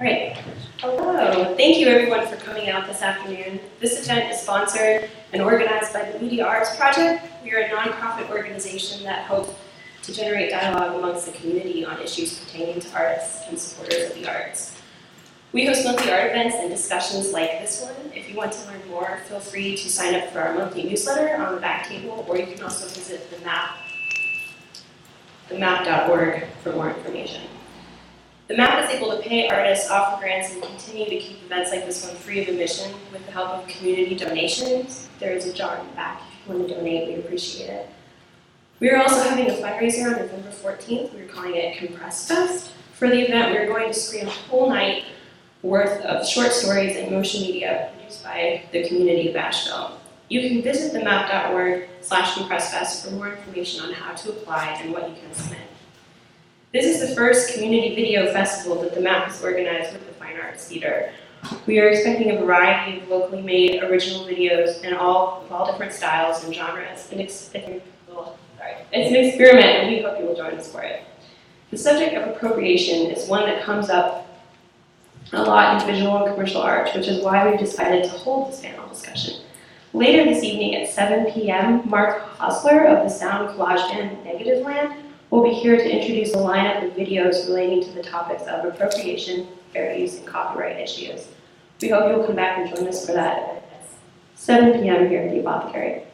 All right. Hello. Thank you everyone for coming out this afternoon. This event is sponsored and organized by the Media Arts Project. We are a nonprofit organization that hopes to generate dialogue amongst the community on issues pertaining to artists and supporters of the arts. We host monthly art events and discussions like this one. If you want to learn more, feel free to sign up for our monthly newsletter on the back table, or you can also visit the map.org for more information. The MAP is able to pay artists, offer grants, and continue to keep events like this one free of admission with the help of community donations. There is a jar in the back if you want to donate, we appreciate it. We are also having a fundraiser on November 14th. We're calling it Compress Fest. For the event, we're going to screen a whole night worth of short stories and motion media produced by the community of Asheville. You can visit the map.org/compressfest for more information on how to apply and what you can submit. This is the first community video festival that the MAP has organized with the Fine Arts Theater. We are expecting a variety of locally made original videos in all different styles and genres. It's an experiment, and we hope you will join us for it. The subject of appropriation is one that comes up a lot in visual and commercial arts, which is why we've decided to hold this panel discussion. Later this evening at 7 p.m., Mark Hosler of the sound collage band Negative Land will be here to introduce a lineup of videos relating to the topics of appropriation, fair use, and copyright issues. We hope you'll come back and join us for that event at 7 p.m. here at the Apothecary.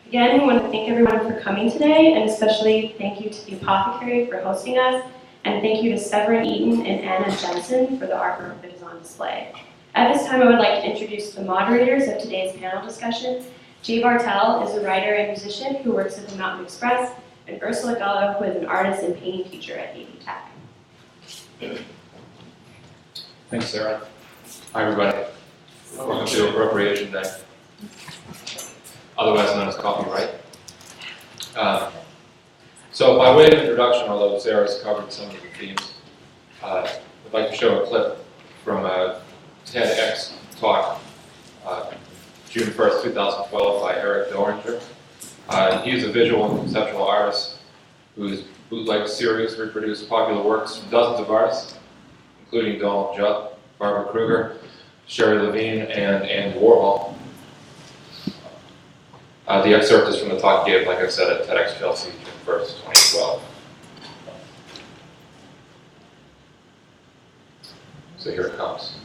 Again, we want to thank everyone for coming today, and especially thank you to the Apothecary for hosting us, and thank you to Severin Eaton and Anna Jensen for the artwork that is on display. At this time, I would like to introduce the moderators of today's panel discussion. Jaye Bartell is a writer and musician who works at the Mountain Express, and Ursula Gullow, who is an artist and painting teacher at AD Tech. Thanks, Sarah. Hi, everybody. Welcome to Appropriation Day, otherwise known as copyright. So by way of introduction, although Sarah's covered some of the themes, I'd like to show a clip from a TEDx talk June 1st, 2012 by Eric Doringer. He's a visual and conceptual artist whose bootleg series reproduced popular works from dozens of artists, including Donald Judd, Barbara Kruger, Sherry Levine, and Andy Warhol. The excerpt is from the talk he gave, like I said, at TEDx Chelsea, June 1st, 2012. So here it comes.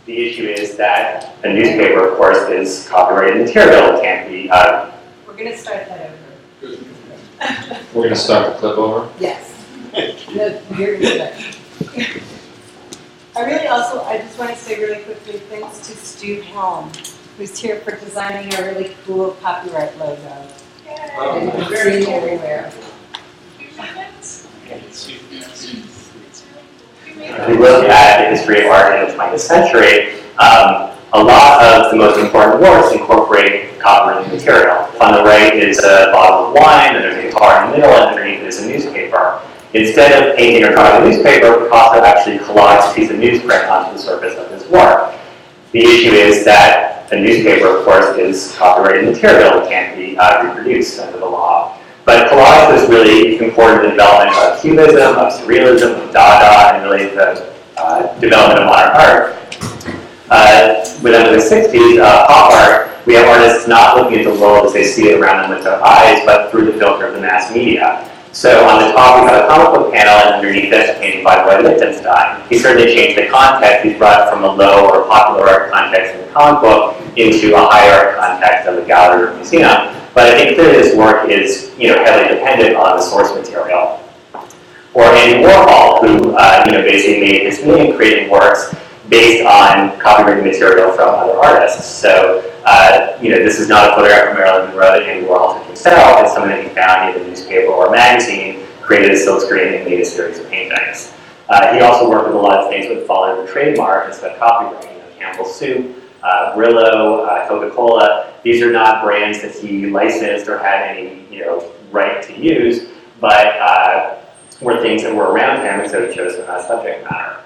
The issue is that a newspaper, of course, is copyrighted material. It can't be. We're going to start that over. We're going to start the clip over? Yes. No, you're going to start. I just want to say really quickly, thanks to Stu Helm, who's here for designing a really cool copyright logo. And it's seen everywhere. If we look at the history of art in the 20th century, a lot of the most important works incorporate copyrighted material. On the right is a bottle of wine, and there's a guitar in the middle, and underneath is a newspaper. Instead of painting or drawing a newspaper, Picasso actually collaged a piece of newsprint onto the surface of his work. The issue is that a newspaper, of course, is copyrighted material. It can't be reproduced under the law. But collage was really important in the development of Cubism, of Surrealism, of Dada, and really the development of modern art. Within the 60s, pop art, we have artists not looking at the world as they see it around them with their eyes, but through the filter of the mass media. So on the top, we have a comic book panel, and underneath that's a painting by Roy Lichtenstein. He certainly changed the context. He's brought it from a low or popular art context in the comic book into a high art context of a gallery or museum. But I think clearly this work is, heavily dependent on the source material. Or Andy Warhol, who, basically made his million creating works based on copyrighted material from other artists. So, this is not a photograph of Marilyn Monroe that Andy Warhol took himself. It's something that he found in a newspaper or magazine created a silkscreen and made a series of paintings. He also worked with a lot of things that would fall under the trademark instead of copyright. Campbell's Soup, Brillo, Coca-Cola. These are not brands that he licensed or had any right to use, but were things that were around him, and so he chose them as subject matter.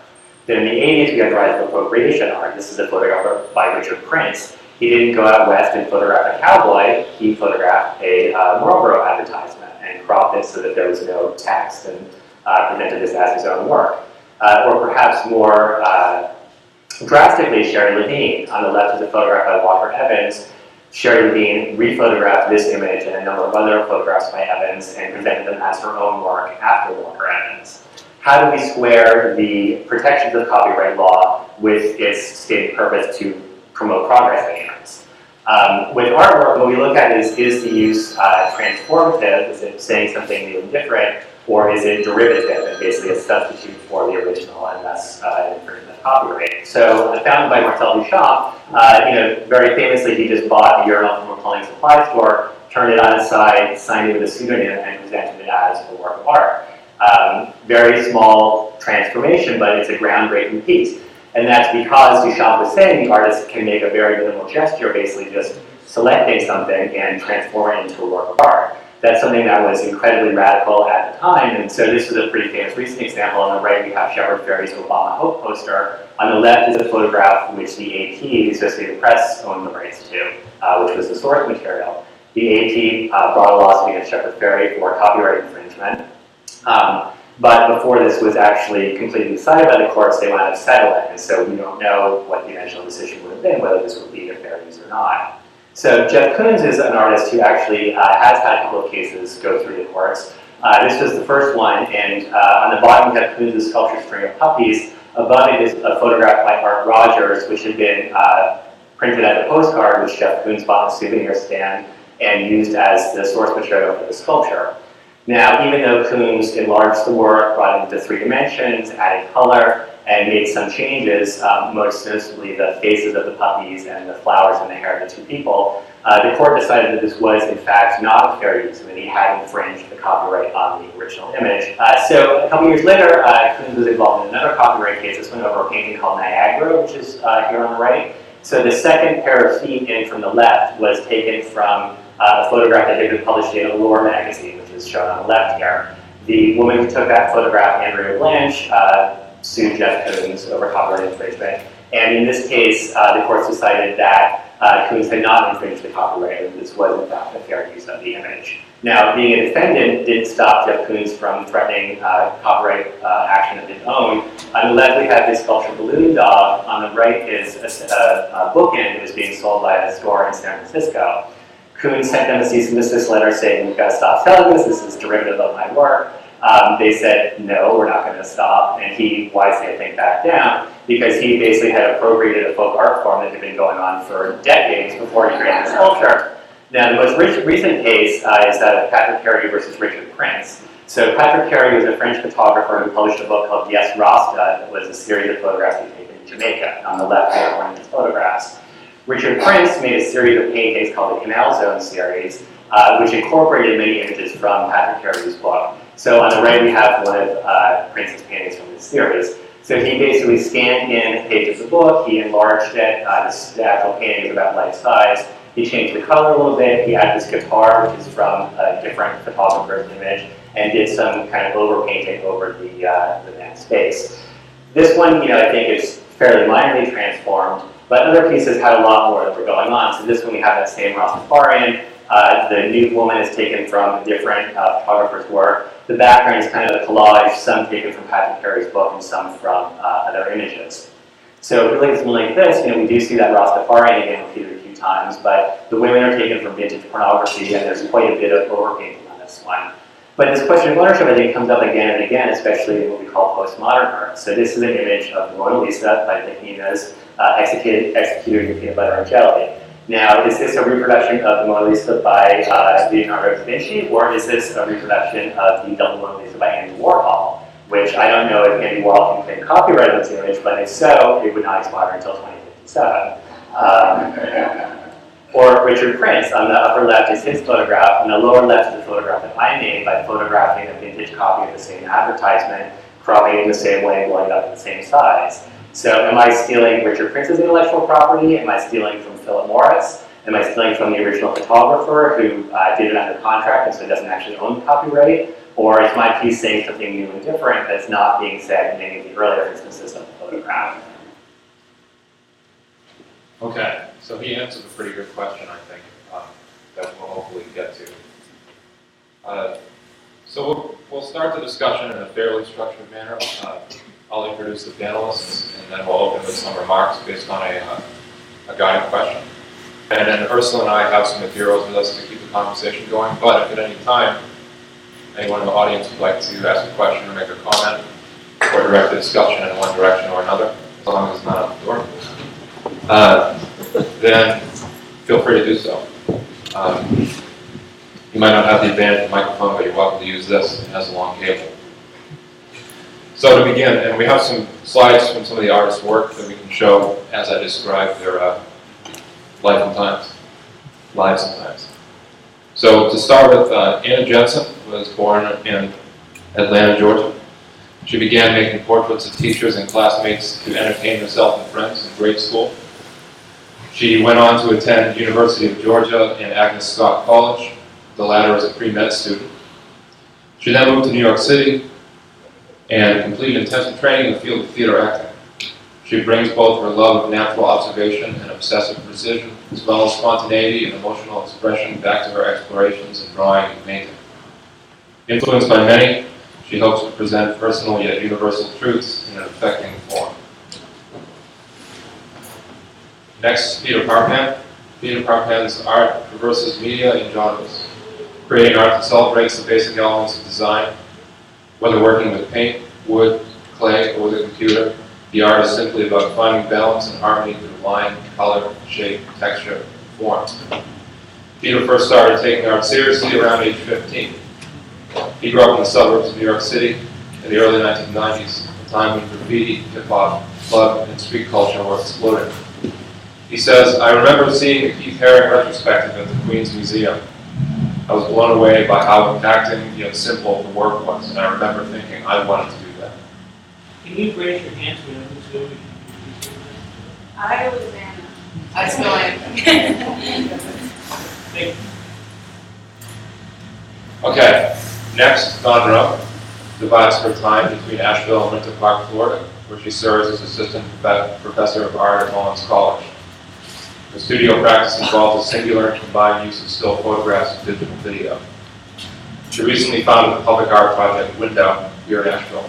Then in the 80s, we had the rise of appropriation art. This is a photograph by Richard Prince. He didn't go out west and photograph a cowboy. He photographed a Marlboro advertisement and cropped it so that there was no text and presented this as his own work. Or perhaps more drastically, Sherry Levine. On the left is a photograph by Walker Evans. Sherry Levine rephotographed this image and a number of other photographs by Evans and presented them as her own work after Walker Evans. How do we square the protections of copyright law with its stated purpose to promote progress in humans? With artwork, what we look at is the use transformative? Is it saying something new and different? Or is it derivative and basically a substitute for the original and thus an infringement of copyright? So, founded by Marcel Duchamp, very famously, he just bought a urinal from a plumbing supply store, turned it on its side, signed it with a pseudonym, and presented it as a work of art. Very small transformation, but it's a groundbreaking piece. And that's because Duchamp was saying the artist can make a very minimal gesture, basically just selecting something and transform it into a work of art. That's something that was incredibly radical at the time, and so this is a pretty famous recent example. On the right, we have Shepard Fairey's Obama Hope poster. On the left is a photograph which the AP, the Associated Press, owned the rights to, which was the source material. The AP brought a lawsuit against Shepard Fairey for copyright infringement. But before this was actually completely decided by the courts, they wanted to settle it, and so we don't know what the eventual decision would have been, whether this would be a fair use or not. So Jeff Koons is an artist who actually has had a couple of cases go through the courts. This was the first one, and on the bottom we have Koons' sculpture string of puppies. Above it is a photograph by Art Rogers, which had been printed as a postcard, which Jeff Koons bought in a souvenir stand and used as the source material for the sculpture. Now, even though Koons enlarged the work, brought it into 3 dimensions, added color, and made some changes, most notably the faces of the puppies and the flowers and the hair of the 2 people, the court decided that this was, in fact, not a fair use and that he had infringed the copyright on the original image. So a couple years later, Koons was involved in another copyright case, this one over a painting called Niagara, which is here on the right. So the second pair of feet in from the left was taken from a photograph that had been published in Allure magazine, which is shown on the left here. The woman who took that photograph, Andrea Blanche, sued Jeff Koons over copyright infringement. And in this case, the courts decided that Koons had not infringed the copyright, and this was in fact a fair use of the image. Now, being a defendant didn't stop Jeff Koons from threatening copyright action of his own. On the left, we have his sculpture Balloon Dog. On the right is a bookend that was being sold by a store in San Francisco. Koons sent them a cease and desist letter saying, "You've got to stop selling this is derivative of my work." They said, "No, we're not going to stop," and he wisely, I think, backed down because he basically had appropriated a folk art form that had been going on for decades before he created the sculpture. Now, the most recent case is that of Patrick Carey versus Richard Prince. So Patrick Carey was a French photographer who published a book called Yes, Rasta. That was a series of photographs he'd taken in Jamaica. On the left, we have one of his photographs. Richard Prince made a series of paintings called the Canal Zone series, which incorporated many images from Patrick Carey's book. So on the right, we have one of Prince's paintings from this series. So he basically scanned in pages of the book, he enlarged it, the actual painting is about life size. He changed the color a little bit, he added this guitar, which is from a different photographer's image, and did some kind of overpainting over the man's face. This one, I think is fairly minorly transformed, but other pieces had a lot more that were going on. So this one, we have that same Rastafarian. The nude woman is taken from a different photographer's work. The background is kind of a collage, some taken from Patrick Carey's book and some from other images. So if we look at something like this, we do see that Rastafarian again repeated a few times, but the women are taken from vintage pornography, and there's quite a bit of overpainting on this one. But this question of ownership, I think, comes up again and again, especially in what we call postmodern art. So this is an image of the Mona Lisa by Nicolas, executed in peanut butter and jelly. Now, is this a reproduction of the Mona Lisa by Leonardo da Vinci, or is this a reproduction of the double Mona Lisa by Andy Warhol? Which I don't know if Andy Warhol can claim copyright on this image, but if so, it would not expire until 2057. Or Richard Prince, on the upper left is his photograph, and the lower left is the photograph that I made by photographing a vintage copy of the same advertisement, cropping it in the same way, blowing it up in the same size. So am I stealing Richard Prince's intellectual property? Am I stealing from Philip Morris? Am I stealing from the original photographer who did it under contract and so doesn't actually own the copyright? Or is my piece saying something new and different that's not being said in any of the earlier instances of the photograph? Okay, so he answered a pretty good question, I think, that we'll hopefully get to. So we'll start the discussion in a fairly structured manner. I'll introduce the panelists, and then we'll open with some remarks based on a guiding question. And then Ursula and I have some materials with us to keep the conversation going, but if at any time anyone in the audience would like to ask a question or make a comment, or direct the discussion in one direction or another, as long as it's not out the door, then feel free to do so. You might not have the advantage of the microphone, but you're welcome to use this. It has a long cable. So to begin, and we have some slides from some of the artists' work that we can show as I describe their lives and times. So to start with, Anna Jensen was born in Atlanta, Georgia. She began making portraits of teachers and classmates to entertain herself and friends in grade school. She went on to attend University of Georgia and Agnes Scott College, the latter as a pre-med student. She then moved to New York City and completed intensive training in the field of theater acting. She brings both her love of natural observation and obsessive precision, as well as spontaneity and emotional expression back to her explorations in drawing and painting. Influenced by many, she hopes to present personal yet universal truths in an affecting form. Next, Peter Parpan. Peter Parpan's art traverses media and genres, creating art that celebrates the basic elements of design. Whether working with paint, wood, clay, or with a computer, the art is simply about finding balance and harmony through line, color, shape, texture, and form. Peter first started taking art seriously around age 15. He grew up in the suburbs of New York City in the early 1990s, a time when graffiti, hip-hop, club, and street culture were exploding. He says, "I remember seeing the Keith Haring retrospective at the Queens Museum. I was blown away by how impacting yet simple the work was, and I remember thinking I wanted to do that." Can you raise your hands when I'm doing I was Anna. I still am. Thank you. Okay, next, Dawn Rowe divides her time between Asheville and Winter Park, Florida, where she serves as assistant professor of art at Mullins College. Her studio practice involves a singular and combined use of still photographs and digital video. She recently founded the public art project Window here in Asheville.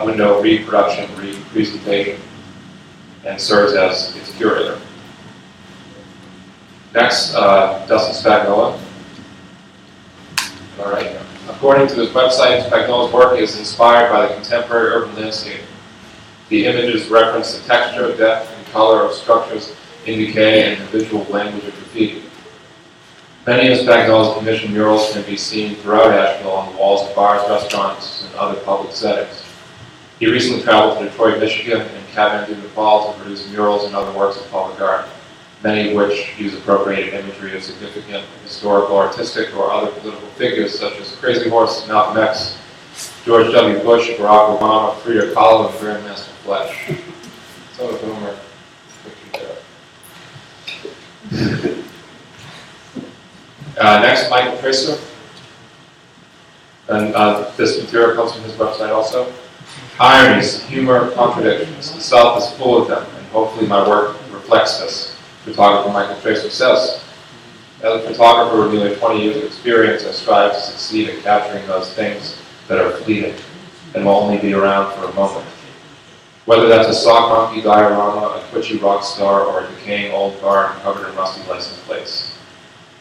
Window reproduction, representation, and serves as its curator. Next, Dustin Spagnola. All right. According to his website, Spagnola's work is inspired by the contemporary urban landscape. The images reference the texture, depth, and color of structures in decay and the visual language of graffiti. Many of Spagnola's commissioned murals can be seen throughout Asheville on the walls of bars, restaurants, and other public settings. He recently traveled to Detroit, Michigan, and Kathmandu, Nepal to produce murals and other works of public art, many of which use appropriated imagery of significant historical, artistic, or other political figures such as Crazy Horse, Malcolm X, George W. Bush, Barack Obama, Frida Kahlo, and Grandmaster Flash. Some of whom are pictured there. Next, Michael Traister. And this material comes from his website also. Ironies, humor, contradictions. The South is full of them, and hopefully my work reflects this. Photographer Michael Traister says, "As a photographer with nearly 20 years of experience, I strive to succeed at capturing those things that are fleeting and will only be around for a moment. Whether that's a sock monkey diorama, a twitchy rock star, or a decaying old barn covered in rusty license plates.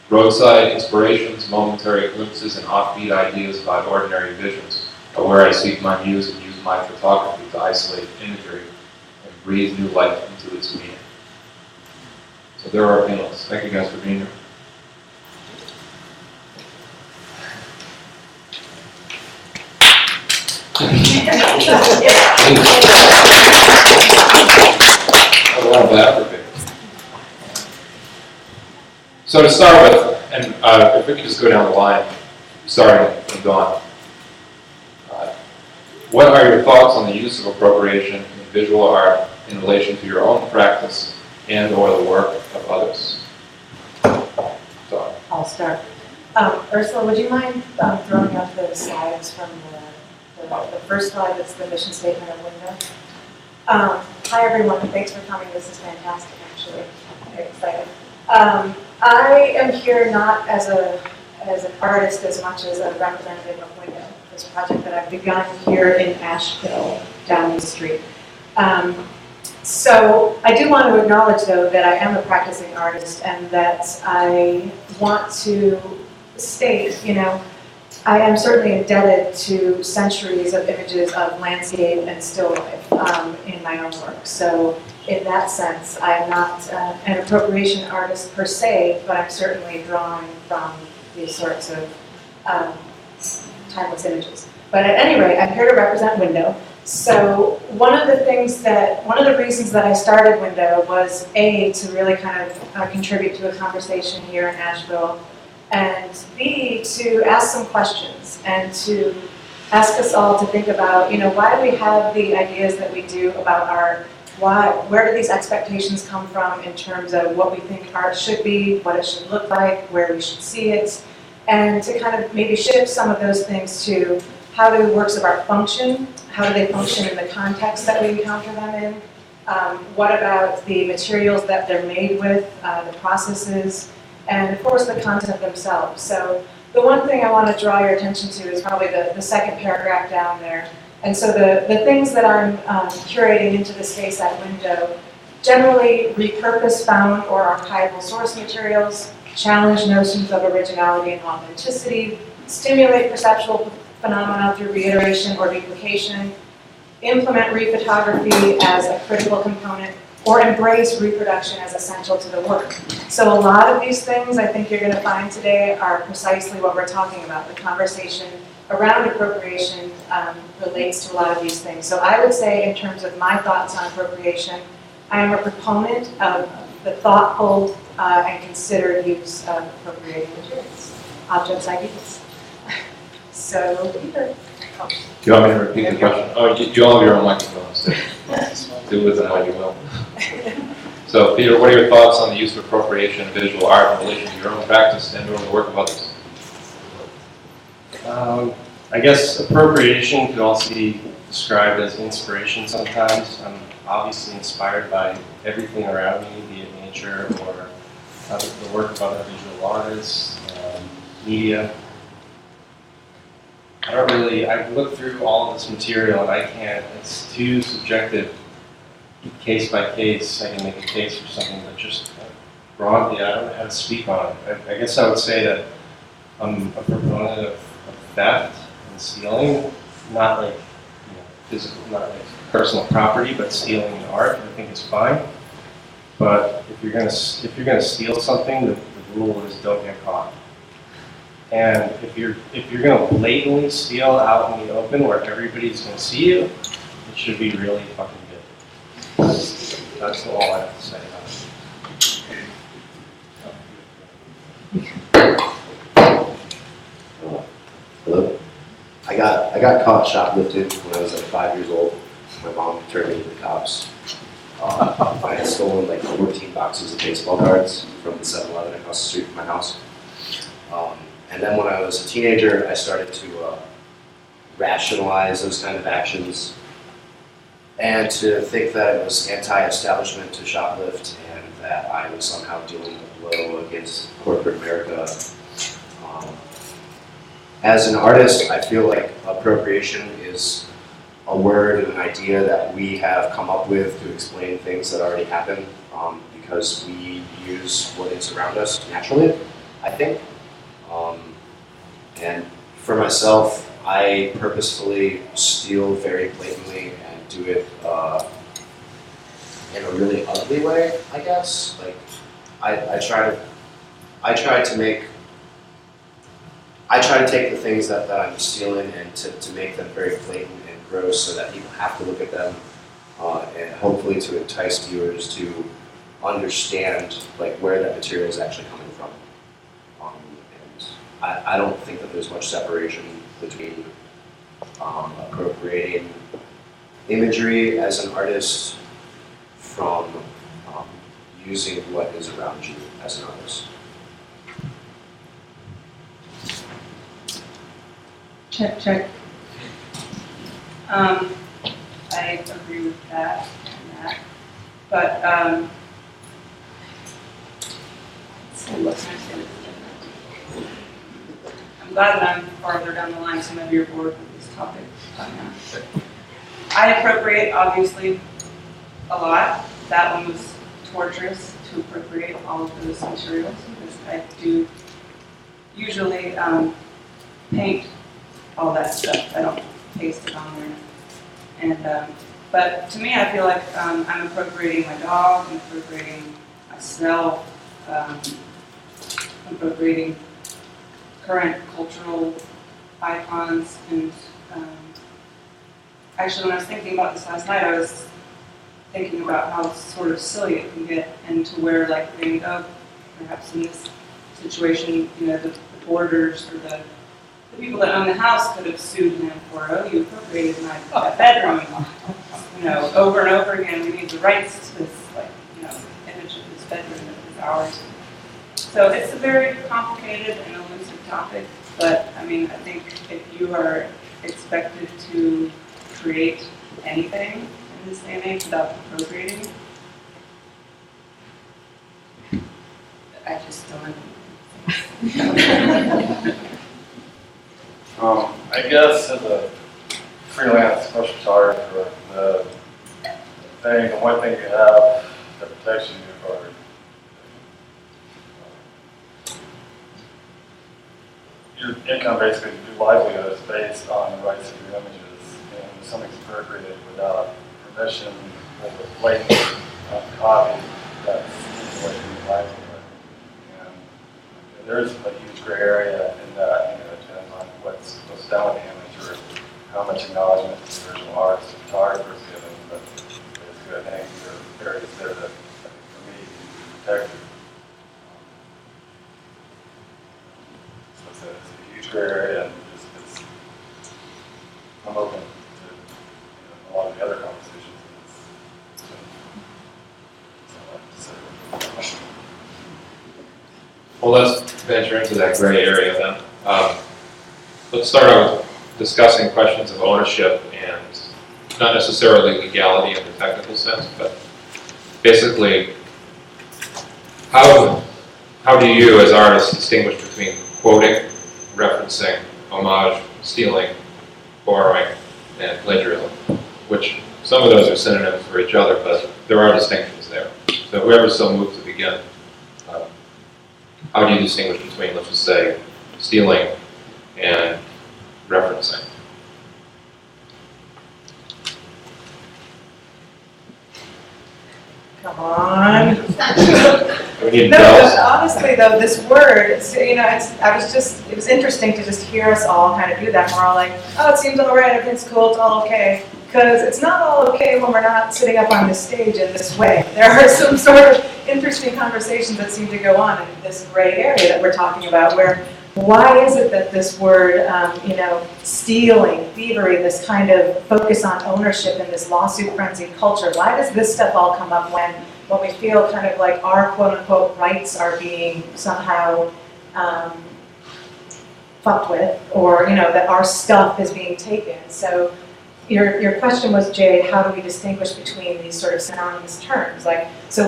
Roadside inspirations, momentary glimpses, and offbeat ideas about ordinary visions are where I seek my muse and use my photography to isolate imagery and breathe new life into its meaning." So there are our panelists. Thank you guys for being here. A lot of apathy. So to start with, and if we could just go down the line, starting with Dawn. What are your thoughts on the use of appropriation in visual art in relation to your own practice and or the work of others? Dawn. I'll start. Ursula, would you mind throwing up the slides from the first slide that's the mission statement of window? Hi everyone, thanks for coming. This is fantastic, actually. I'm very excited. I am here not as an artist as much as a representative of Window, this project that I've begun here in Asheville, down the street. So I do want to acknowledge, though, that I am a practicing artist and that I want to state, I am certainly indebted to centuries of images of landscape and still life in my own work. So in that sense, I'm not an appropriation artist per se, but I'm certainly drawing from these sorts of timeless images. But at any rate, I'm here to represent Window. So one of the reasons that I started Window was A, to really kind of contribute to a conversation here in Asheville, and B, to ask some questions and to ask us all to think about, why do we have the ideas that we do about art? Where do these expectations come from in terms of what we think art should be, what it should look like, where we should see it, and to kind of maybe shift some of those things to how do works of art function, how do they function in the context that we encounter them in, what about the materials that they're made with, the processes, and of course the content themselves. So the one thing I want to draw your attention to is probably the second paragraph down there. And so the things that I'm curating into the space at Window generally repurpose found or archival source materials, challenge notions of originality and authenticity, stimulate perceptual phenomena through reiteration or duplication, implement rephotography as a critical component, or embrace reproduction as essential to the work. So a lot of these things I think you're going to find today are precisely what we're talking about. The conversation around appropriation relates to a lot of these things. So I would say in terms of my thoughts on appropriation, I am a proponent of the thoughtful and considered use of appropriating materials, objects, ideas. So, Peter. Do you want me to repeat the question? Oh, you all have your own microphones. Do with them how you will. So, Peter, what are your thoughts on the use of appropriation in visual art in relation to your own practice and or the work of others? I guess appropriation could also be described as inspiration sometimes. I'm obviously inspired by everything around me, be it nature or the work of other visual artists, media. I look through all of this material and I can't, it's too subjective. Case by case, I can make a case for something, but just broadly, I don't know how to speak on it. I guess I would say that I'm a proponent of theft and stealing, not like physical, not like personal property, but stealing art. I think it's fine. But if you're gonna steal something, the rule is don't get caught. And if you're gonna blatantly steal out in the open where everybody's gonna see you, it should be really fucking good. That's all I have to say about it. Hello. I got caught shoplifting when I was like 5 years old. My mom turned me to the cops. I had stolen like 14 boxes of baseball cards from the 7-Eleven across the street from my house. And then when I was a teenager, I started to rationalize those kind of actions and to think that it was anti-establishment to shoplift and that I was somehow dealing a blow against corporate America. As an artist, I feel like appropriation is a word and an idea that we have come up with to explain things that already happen because we use what is around us naturally, I think. And for myself, I purposefully steal very blatantly and do it in a really ugly way, I guess. Like, I try to take the things that I'm stealing and to make them very blatant and gross so that people have to look at them and hopefully to entice viewers to understand like where that material is actually coming from. I don't think that there's much separation between appropriating imagery as an artist from using what is around you as an artist. Check, check. I agree with that and that. But, so what can I say? I'm glad that I'm farther down the line, some of you are bored with this topic by now. I appropriate, obviously, a lot. That one was torturous to appropriate all of those materials because I do usually paint all that stuff. I don't paste it on there. And but to me, I feel like I'm appropriating my dog, I'm appropriating myself, I'm appropriating current cultural icons. And actually, when I was thinking about this last night, I was thinking about how sort of silly it can get, and to where, like, Van Gogh, perhaps in this situation, you know, the boarders or the people that own the house could have sued him for, oh, you appropriated my bedroom, you know, over and over again. We need the rights to this, like, you know, image of this bedroom that is ours. So it's a very complicated and elusive topic, but I mean, I think if you are expected to create anything in this day and age without appropriating, I just don't. I guess as a freelance commercial photographer, the one thing you have that protects you are your income, basically, your livelihood is based on the rights of your images. And if something's appropriated without permission or with blatant copy, that's away from your livelihood. And there's a huge gray area in that. You know, it depends on what's done with the image or how much acknowledgement the original artist or photographer is given. But basically, I think there are areas there that, for me, need to be protected. So it's a huge gray area, and I'm open to a lot of the other conversations. Well, let's venture into that gray area then. Let's start out with discussing questions of ownership and not necessarily legality in the technical sense, but basically, how do you as artists distinguish between quoting, referencing, homage, stealing, borrowing, and plagiarism, which some of those are synonyms for each other, but there are distinctions there. So whoever's so moved to begin, how do you distinguish between, let's just say, stealing and referencing? Come on. We need No, bells. but honestly though, this word, it was interesting to just hear us all kind of do that. And we're all like, oh, it seems all right, it's cool, it's all okay. Because it's not all okay when we're not sitting up on this stage in this way. There are some sort of interesting conversations that seem to go on in this gray area that we're talking about, where why is it that this word, stealing, thievery, this kind of focus on ownership in this lawsuit frenzied culture, why does this stuff all come up when we feel kind of like our quote-unquote rights are being somehow fucked with, or, that our stuff is being taken? So your question was, Jaye, how do we distinguish between these sort of synonymous terms? Like, so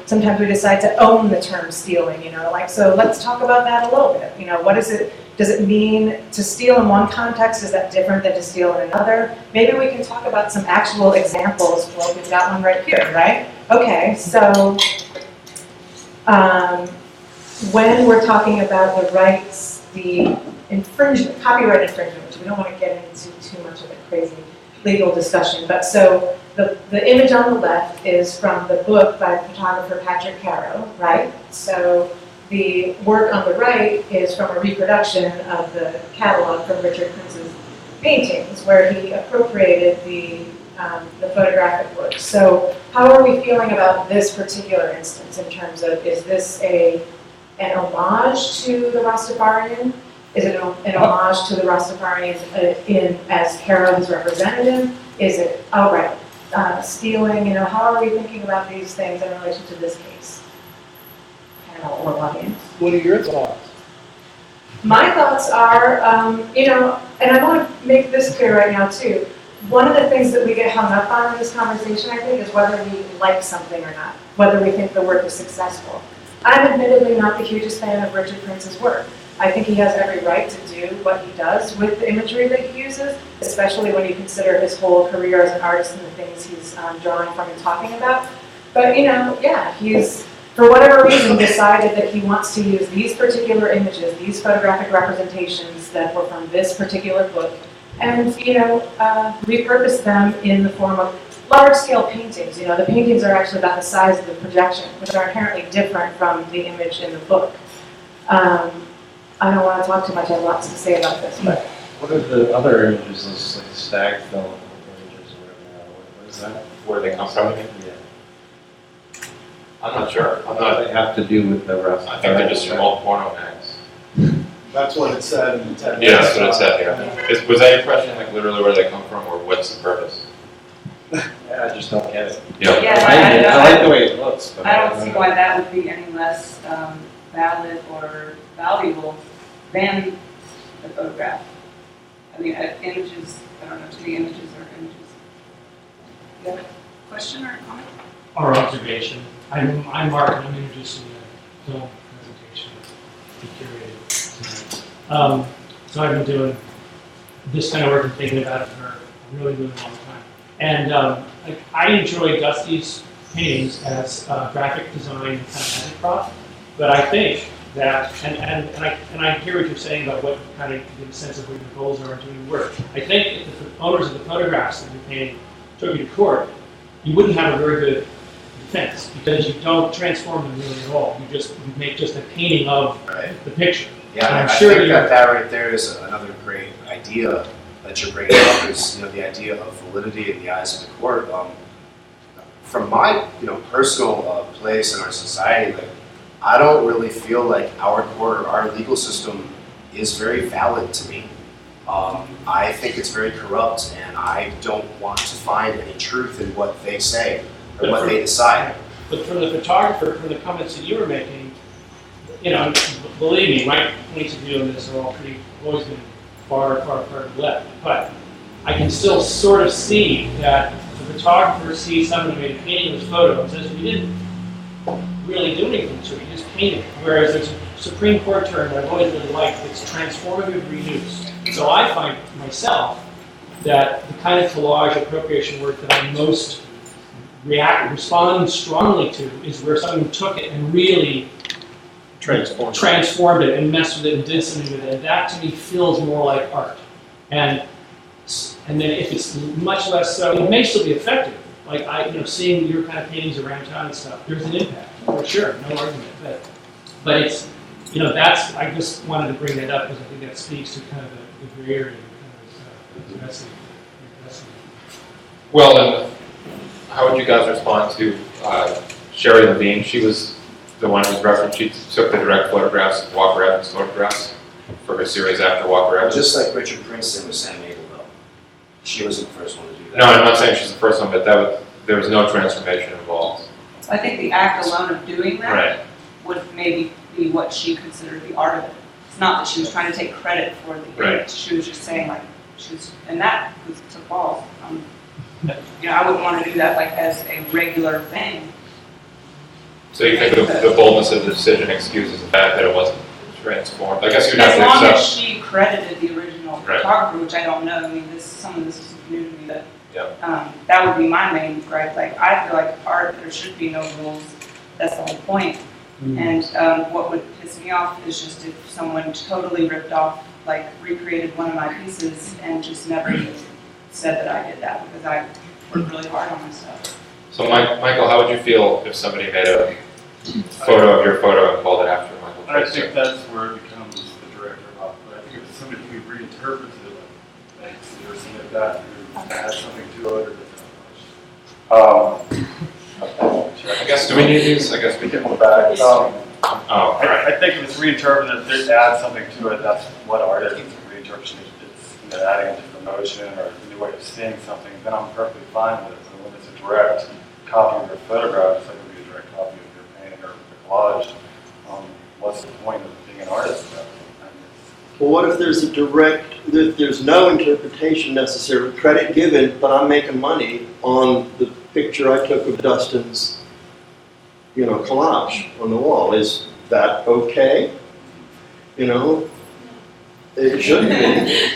sometimes we decide to own the term stealing, so let's talk about that a little bit. What is it, does it mean to steal in one context? Is that different than to steal in another? Maybe we can talk about some actual examples. Well, we've got one right here, right? Okay, so when we're talking about the rights, the infringement, copyright infringement, which we don't want to get into too much of a crazy legal discussion, but so the image on the left is from the book by photographer Patrick Caro, right? So the work on the right is from a reproduction of the catalog from Richard Prince's paintings, where he appropriated the photographic work. So how are we feeling about this particular instance in terms of, is this a an homage to the Rastafarian? Is it an homage to the Rastafarians as Herod's representative? Is it outright stealing? How are we thinking about these things in relation to this case? Panel or audience? What are your thoughts? My thoughts are, and I want to make this clear right now too. One of the things that we get hung up on in this conversation, I think, is whether we like something or not, whether we think the work is successful. I'm admittedly not the hugest fan of Richard Prince's work. I think he has every right to do what he does with the imagery that he uses, especially when you consider his whole career as an artist and the things he's drawing from and talking about. But, he's, for whatever reason, decided that he wants to use these particular images, these photographic representations that were from this particular book, and, repurpose them in the form of large-scale paintings. The paintings are actually about the size of the projection, which are inherently different from the image in the book. I don't want to talk too much. I have lots to say about this, but What are the other images, those like stag film images or whatever? What is that? Where they come from? Yeah. I'm not sure. I'm What not. do they have to do with the rest? I think they're just from old porno mags. That's what it said in the text. Yeah, that's what it said here. Was that your question, like literally where they come from, or what's the purpose? Yeah, I just don't get it. Yeah. Yeah, I like the way it looks, but I don't see why that would be any less valid or valuable than the photograph. I mean, images, I don't know, to me images are images. You have a question or a comment? Or observation. I'm Mark, and I'm introducing the film presentation he curated tonight. So I've been doing this kind of work and thinking about it for a really, really long time. And I enjoy Dusty's paintings as graphic design kind of agitprop, but I think that, and I hear what you're saying about what kind of get a sense of what your goals are in doing work. I think if the owners of the photographs that you're painting took you to court, you wouldn't have a very good defense because you don't transform them really at all. You make just a painting of the picture. Yeah, And I sure think that right there is another great idea that you're bringing up is the idea of validity in the eyes of the court. From my personal place in our society, like I don't really feel like our court or our legal system is very valid to me. I think it's very corrupt, and I don't want to find any truth in what they say or what they decide. But from the photographer, from the comments that you were making, believe me, my points of view on this are all pretty, always been far apart of the left. But I can still sort of see that the photographer sees someone who made a painting of his photo and says, we didn't really do anything to it, you just painted it. Whereas there's a Supreme Court term that I've always really liked, it's transformative reuse. So I find myself that the kind of collage appropriation work that I most respond strongly to is where someone took it and really transformed it and messed with it and did something with it. And that to me feels more like art. And then if it's much less so, it may still be effective. Like seeing your kind of paintings around town and stuff, there's an impact for sure, no argument. But it's that's I just wanted to bring that up because I think that speaks to kind of the gray area kind of messy. Well, and how would you guys respond to Sherry Levine? She was the one who was referenced. She took the direct photographs of Walker Evans' photographs for her series after Walker Evans. Just like Richard Princeton with Sam Mabel, though. She wasn't the first one to do that. No, I'm not saying she's the first one, but there was no transformation involved. I think the act alone of doing that Right. would maybe be what she considered the art of it. It's not that she was trying to take credit for the Right. image. She was just saying and that was to balls. I wouldn't want to do that like as a regular thing. So you think the boldness of the decision excuses the fact that it wasn't transformed? I guess you'd have As to long as accept. she credited the original Right. photographer, which I don't know. I mean, some of this is new to me. But Yeah. that would be my main gripe. Like I feel like art, there should be no rules. That's the whole point. And what would piss me off is just if someone totally ripped off, like recreated one of my pieces and just never said that I did that because I worked really hard on my stuff. So Michael, how would you feel if somebody made a photo of your photo and called it after Michael I Traister? think that's where it becomes the director of, but I think if somebody who reinterprets it, like or something like that, who adds something to it, or I guess, do we need these? I guess we we can. can go back. Oh, right. I think if it's reinterpreted, if it adds something to it, that's what art is. It's a reinterpretation. It's adding a different emotion or a new way of seeing something. Then I'm perfectly fine with it. So when it's a direct copy of your photograph, it's like it would be a direct copy of your painting or your collage. What's the point of being an artist? Well, what if there's there's no interpretation necessary, credit given, but I'm making money on the picture I took of Dustin's, collage on the wall? Is that okay? It shouldn't be.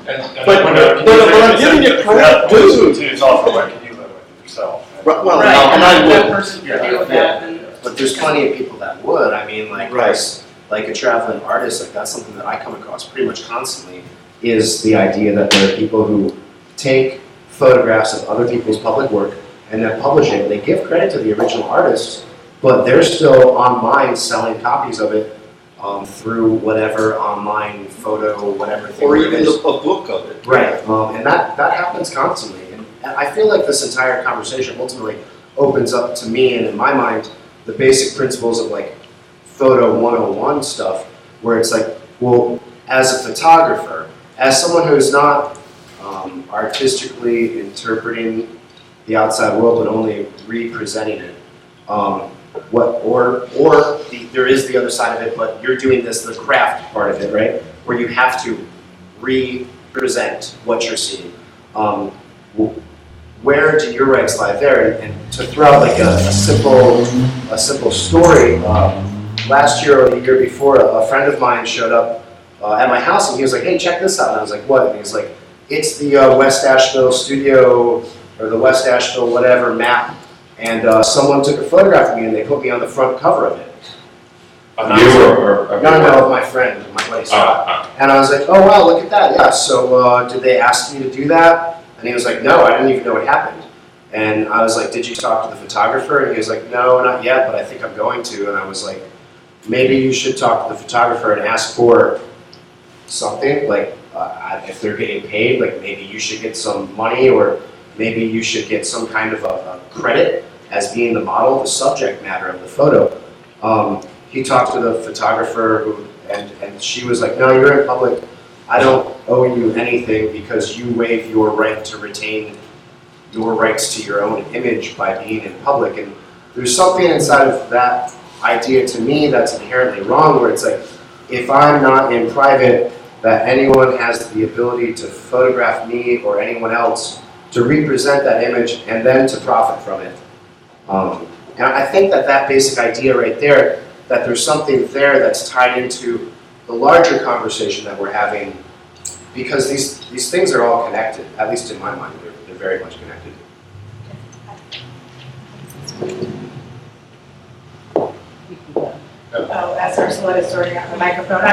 But I'm giving you credit, dude. It's also like, can you live with it yourself? Right, well, Right, and I and would. that person could deal with that, and But there's plenty of people that would. I mean, Right. like a traveling artist, like that's something that I come across pretty much constantly, is the idea that there are people who take photographs of other people's public work and then publish it. They give credit to the original artist, but they're still online selling copies of it through whatever online photo, whatever thing Or it even is. a book of it. Right, and that happens constantly. And I feel like this entire conversation ultimately opens up to me, and in my mind, the basic principles of like photo 101 stuff, where it's like, well, as a photographer, as someone who's not artistically interpreting the outside world, but only representing it, there is the other side of it, but you're doing this, the craft part of it, right? Where you have to represent what you're seeing. Where do your rights lie there? And to throw out like a simple story, last year or the year before, a friend of mine showed up at my house and he was like, "Hey, check this out." And I was like, "What?" And he's like, "It's the West Asheville studio or the West Asheville whatever map, and someone took a photograph of me and they put me on the front cover of it." No, of my friend, my buddy Scott. And I was like, "Oh wow, look at that! Yeah. So did they ask me to do that?" And he was like, "No, I didn't even know it happened." And I was like, "Did you talk to the photographer?" And he was like, "No, not yet, but I think I'm going to." And I was like, "Maybe you should talk to the photographer and ask for something, like if they're getting paid, like maybe you should get some money, or maybe you should get some kind of a credit as being the model, the subject matter of the photo." He talked to the photographer and she was like, "No, you're in public. I don't owe you anything because you waive your right to retain your rights to your own image by being in public." And there's something inside of that idea to me that's inherently wrong, where it's like, if I'm not in private, that anyone has the ability to photograph me or anyone else to represent that image and then to profit from it. And I think that basic idea right there, that there's something there that's tied into the larger conversation that we're having, because these things are all connected, at least in my mind, they're very much connected. Oh, as Ursula is sorting out the microphone,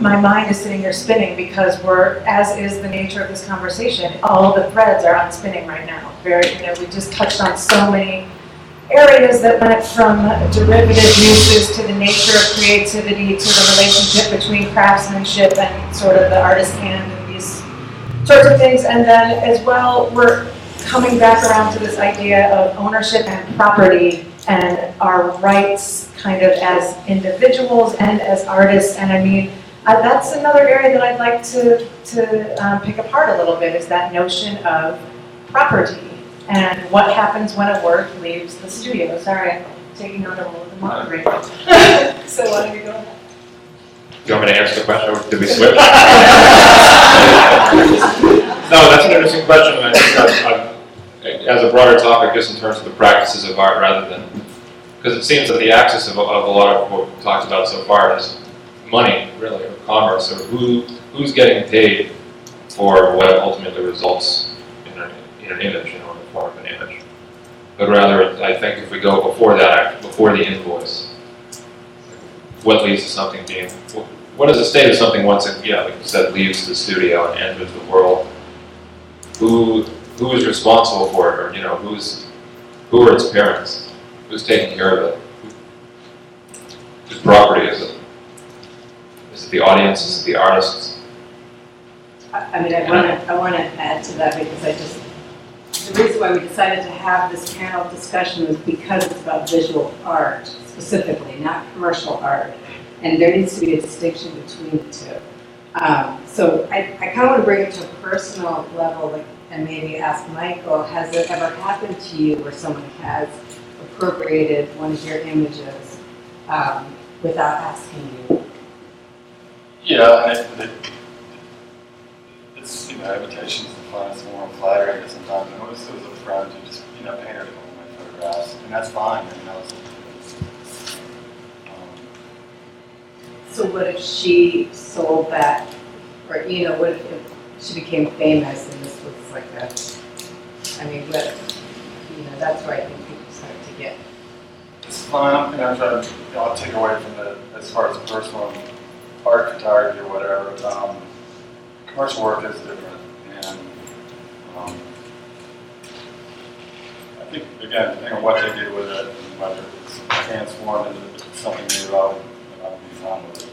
my mind is sitting here spinning because as is the nature of this conversation, all the threads are unspinning right now. We just touched on so many areas that went from derivative uses to the nature of creativity to the relationship between craftsmanship and sort of the artist hand and these sorts of things. And then as well, we're coming back around to this idea of ownership and property and our rights kind of as individuals and as artists. And I mean, that's another area that I'd like to pick apart a little bit, is that notion of property. And what happens when a work leaves the studio? Sorry, I'm taking on the role of the moderator. So why don't you go ahead? Do you want me to answer the question, or did we switch? No, that's an interesting question, and I think as a broader topic, just in terms of the practices of art, rather than, because it seems that the axis of a lot of what we've talked about so far is money, really, or commerce, or who's getting paid for what ultimately results in an image, in the form of an image. But rather, I think if we go before that, before the invoice, what leads to something being, what is the state of something once it, like you said, leaves the studio and enters the world? Who is responsible for it, or who are its parents? Who's taking care of it? Whose property is it? Is it the audience? Is it the artists? I mean, I want to add to that, because the reason why we decided to have this panel discussion was because it's about visual art specifically, not commercial art. And there needs to be a distinction between the two. So I kind of want to bring it to a personal level, like, and maybe ask Michael, has it ever happened to you where someone has appropriated one of your images without asking you? Yeah, and it's, imitations of fun, it's more flattering sometimes. And it was a friend who just, painted a couple of my photographs, and that's fine. So what if she sold that, or what if she became famous and this was like that's where I think people start to get. It's fine. I'll take away from it as far as personal art, photography, or whatever. Commercial work is different, and I think again, depending on what they did with it, and whether it's transformed into something new, I would be fine with it.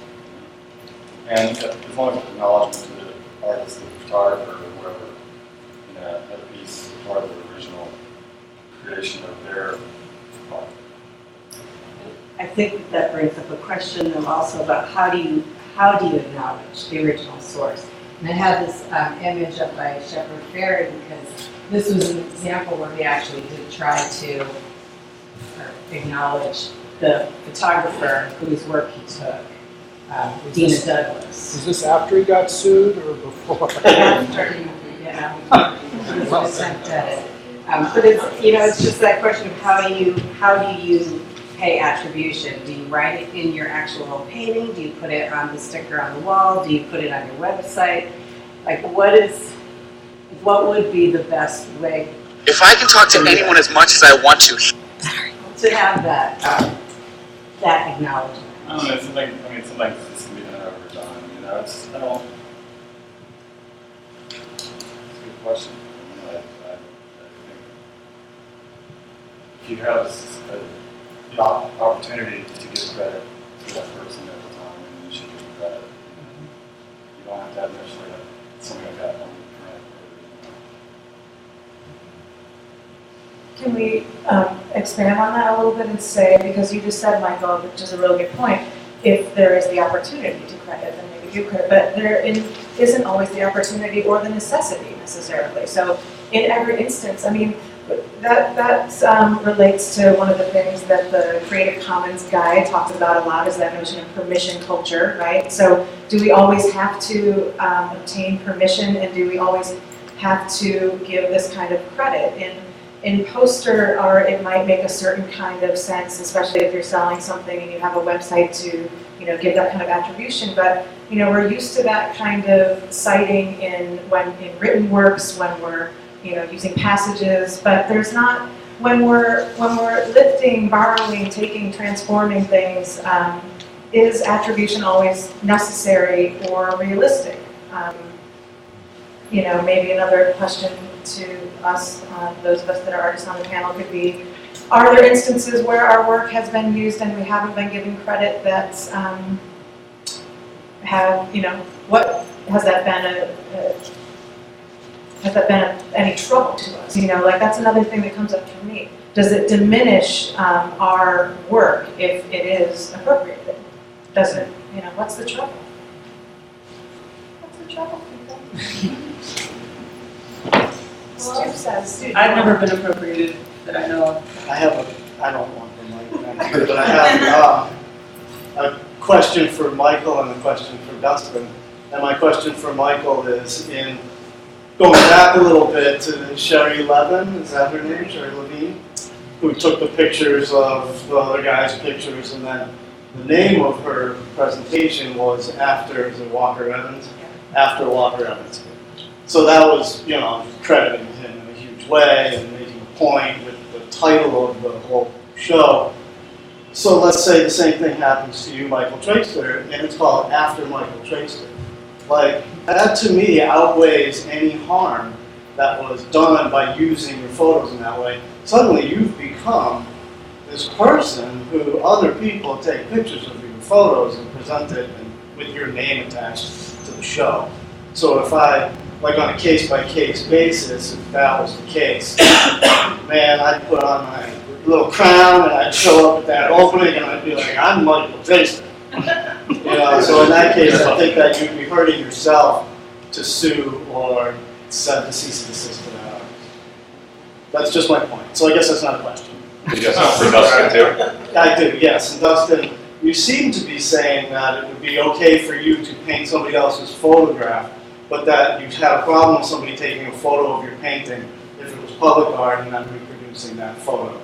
And as long as it's acknowledgement to the artist, the photographer, or whoever, that piece is part of the original creation of their art. I think that brings up a question though also about how do you acknowledge the original source? And I have this image up by Shepard Fairey because this was an example where we actually did try to acknowledge the photographer whose work he took, Dina Douglas. Is this after he got sued or before? After he was an attempt at it. But it's just that question of how do you pay attribution? Do you write it in your actual painting? Do you put it on the sticker on the wall? Do you put it on your website? Like, what would be the best way? If I can talk to anyone as much as I want to. To have that acknowledgement. I don't know, something this can be done over time. It's a good question. I think if you have the opportunity to give credit to that person at the time, and you should give them credit. You don't have to have necessarily something like that on the Can we expand on that a little bit and say, because you just said, Michael, which is a really good point, if there is the opportunity to credit, then maybe you could, but there isn't always the opportunity or the necessity necessarily. So in every instance, that relates to one of the things that the Creative Commons guy talks about a lot, is that notion of permission culture, right? So do we always have to obtain permission, and do we always have to give this kind of credit? In poster art, it might make a certain kind of sense, especially if you're selling something and you have a website to, give that kind of attribution. But we're used to that kind of citing in written works, when we're using passages. But there's not when we're lifting, borrowing, taking, transforming things. Is attribution always necessary or realistic? Maybe another question to us, those of us that are artists on the panel, could be, are there instances where our work has been used and we haven't been given credit that's, what, has that been any trouble to us? That's another thing that comes up for me. Does it diminish our work if it is appropriated? Does it, what's the trouble? What's the trouble, people? Stu says. I've never been appropriated that I know of. I don't want the mic back here, but I have a question for Michael and a question for Dustin. And my question for Michael is, in going back a little bit to Sherry Levin, is that her name, Sherry Levine, who took the pictures of the other guy's pictures, and then the name of her presentation was after Walker Evans, after Walker Evans. So that was, crediting him in a huge way and making a point with the title of the whole show. So let's say the same thing happens to you, Michael Traister, and it's called After Michael Traister. That to me outweighs any harm that was done by using your photos in that way. Suddenly you've become this person who other people take pictures of your photos and present it with your name attached to the show. So if I like on a case-by-case basis, if that was the case, man, I'd put on my little crown and I'd show up at that opening and I'd be like, I'm Michael Traister. So in that case, I think that you'd be hurting yourself to sue or send a cease and desist to that artist. That's just my point. So I guess that's not a question. You just for Dustin too? I do, yes. And Dustin, you seem to be saying that it would be okay for you to paint somebody else's photograph, but that you'd have a problem with somebody taking a photo of your painting if it was public art and then reproducing that photo.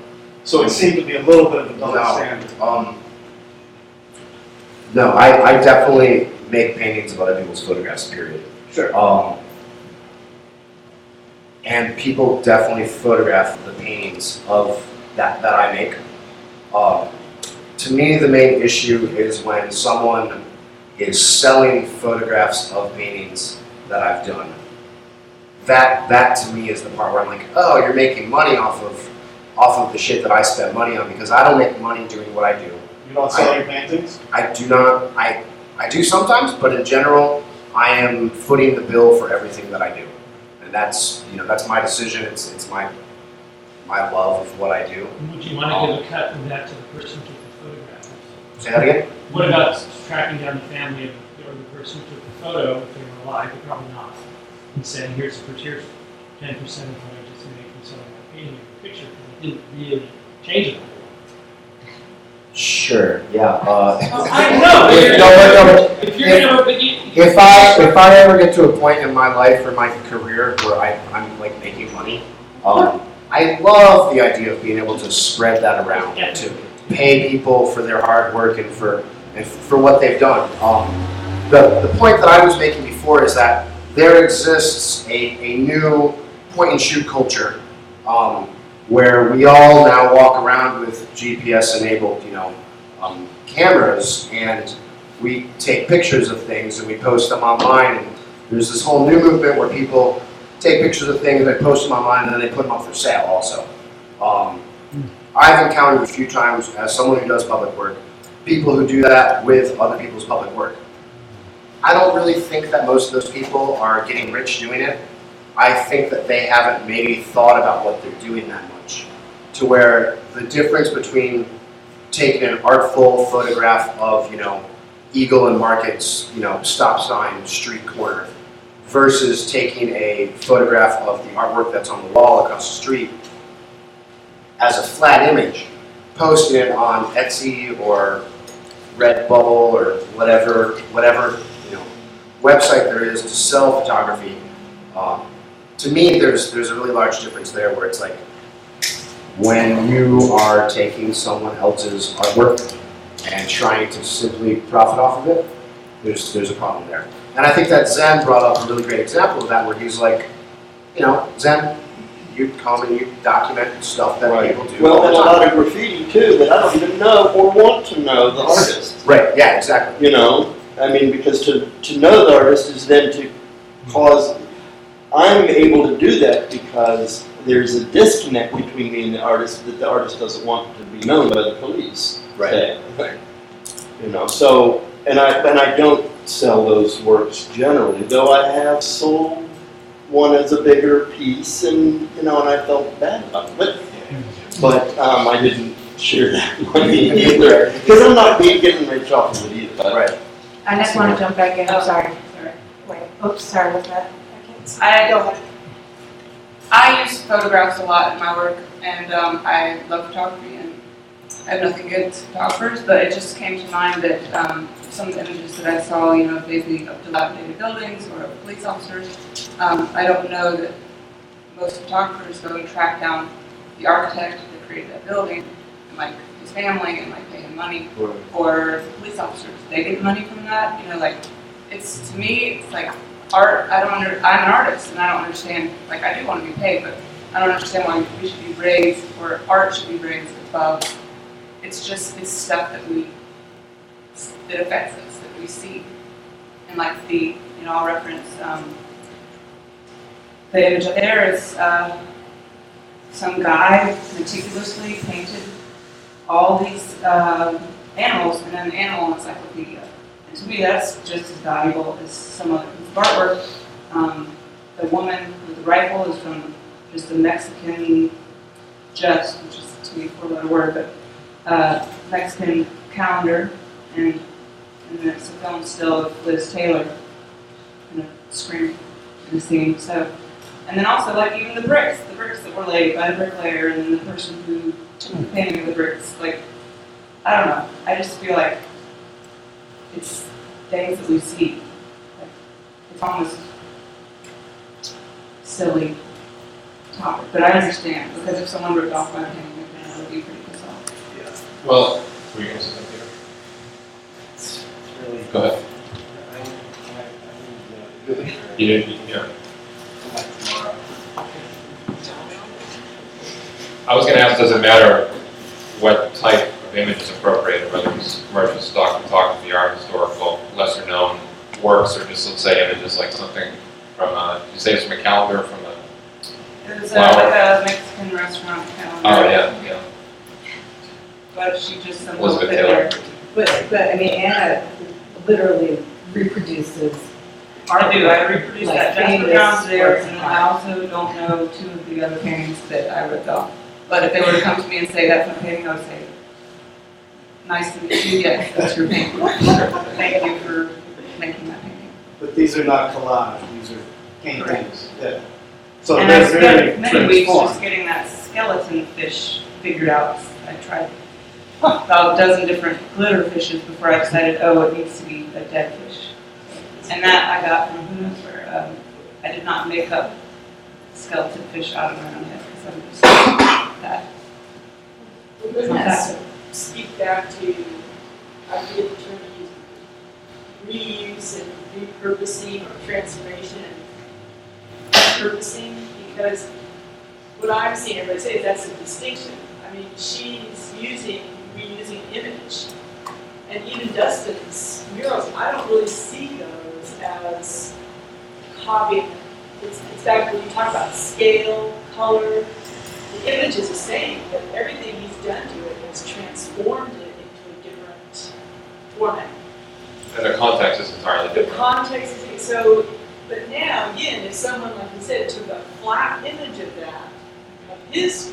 So it seemed to be a little bit of a double standard. No, I definitely make paintings of other people's photographs, period. Sure. And people definitely photograph the paintings of that I make. To me, the main issue is when someone is selling photographs of paintings that I've done. That to me is the part where I'm like, oh, you're making money off of the shit that I spent money on, because I don't make money doing what I do. You don't sell your paintings? I do not. I do sometimes, but in general, I am footing the bill for everything that I do, and that's my decision. It's my love of what I do. Would you want to give a cut of that to the person who took the photograph? Say that again? What about tracking down the family of the person who took the photo, if they were alive, but probably not, and saying, here's 10% of what I just made from selling that painting or picture, because it didn't really change it. Sure. Yeah. I know. If I ever get to a point in my life or my career where I'm like making money, I love the idea of being able to spread that around, to pay people for their hard work and for what they've done. The point that I was making before is that there exists a new point-and-shoot culture where we all now walk around with GPS-enabled, cameras, and we take pictures of things and we post them online. And there's this whole new movement where people take pictures of things, they post them online, and then they put them up for sale also. I've encountered a few times, as someone who does public work, people who do that with other people's public work. I don't really think that most of those people are getting rich doing it. I think that they haven't maybe thought about what they're doing that much, to where the difference between taking an artful photograph of, Eagle and Market's, stop sign, street corner, versus taking a photograph of the artwork that's on the wall across the street as a flat image, posting it on Etsy or Redbubble or whatever website there is to sell photography. To me, there's a really large difference there, where it's like when you are taking someone else's artwork and trying to simply profit off of it, there's a problem there. And I think that Zen brought up a really great example of that, where he's like, Zen, you come and you document stuff that people do. Well, and a lot of graffiti too that I don't even know or want to know the artist. Right, yeah, exactly. Because to know the artist is then to cause, I'm able to do that because there's a disconnect between me and the artist that the artist doesn't want to be known by the police. Right. So, and I don't sell those works generally, though I have sold one as a bigger piece, and I felt bad about it. But I didn't share that money either, because I'm not getting rich off of it either. Right. I just want to jump back in, I'm sorry. Wait, oops, sorry, what's that? I use photographs a lot in my work, and I love photography, and I have nothing against photographers, but it just came to mind that some of the images that I saw, maybe of dilapidated buildings or of police officers, I don't know that most photographers go and track down the architect that created that building, and like his family, and like pay him money, or police officers. They get money from that, it's, to me, it's like art. I'm an artist, and I don't understand, like, I do want to be paid, but I don't understand why we should be raised, or art should be raised above. It's stuff that affects us, that we see. And like I'll reference, the image up there is some guy meticulously painted all these animals in an animal encyclopedia. And to me, that's just as valuable as some other piece of artwork. the woman with the rifle is from just the Mexican just, which is to me a four-letter word, but Mexican calendar, and then it's a film still of Liz Taylor in a scream in a scene. So, and then also like even the bricks that were laid by the bricklayer, and then the person who took the painting of the bricks. Like, I don't know. I just feel like it's things that we see. Like, it's almost silly topic, but I understand, because if someone ripped off my painting, it would be pretty pissed off. Well, were you going to say something, Peter? It's really. Go ahead. You didn't, yeah. I was going to ask, does it matter what type of image is appropriated, whether it's commercial stock photography, art, historical, lesser known works, or just, let's say, images like something from, you say it's from a calendar, from a It was flower? like a Mexican restaurant calendar. Oh, yeah. But she just somehow Elizabeth fit Taylor. there. But I mean, Anna literally reproduces art. I do. I reproduced like that Jasper famous Brown's there, works and of I art. also don't know two of the other paintings that I ripped off. But if they were to come to me and say that's my painting, I would say, "Nice to meet you. Yes, that's your painting. Thank you for making that painting." But these are not collage, these are paintings. Yeah. So And I they're very spent many weeks just transformed. getting that skeleton fish figured out. I tried about a dozen different glitter fishes before I decided, oh, it needs to be a dead fish. And that I got from who knows where. I did not make up skeleton fish out of my own head, because I'm just that. Doesn't Yes. that speak back to, I forget the term you use, reuse and repurposing or transformation and repurposing? Because what I'm seeing everybody say is that's a distinction. I mean, she's reusing image. And even Dustin's murals, I don't really see those as copying. It's back when you talk about scale, color. The image is the same, but everything he's done to it has transformed it into a different format. And the context is entirely The different. context is so, but now again, if someone, like you said, took a flat image of that, of his,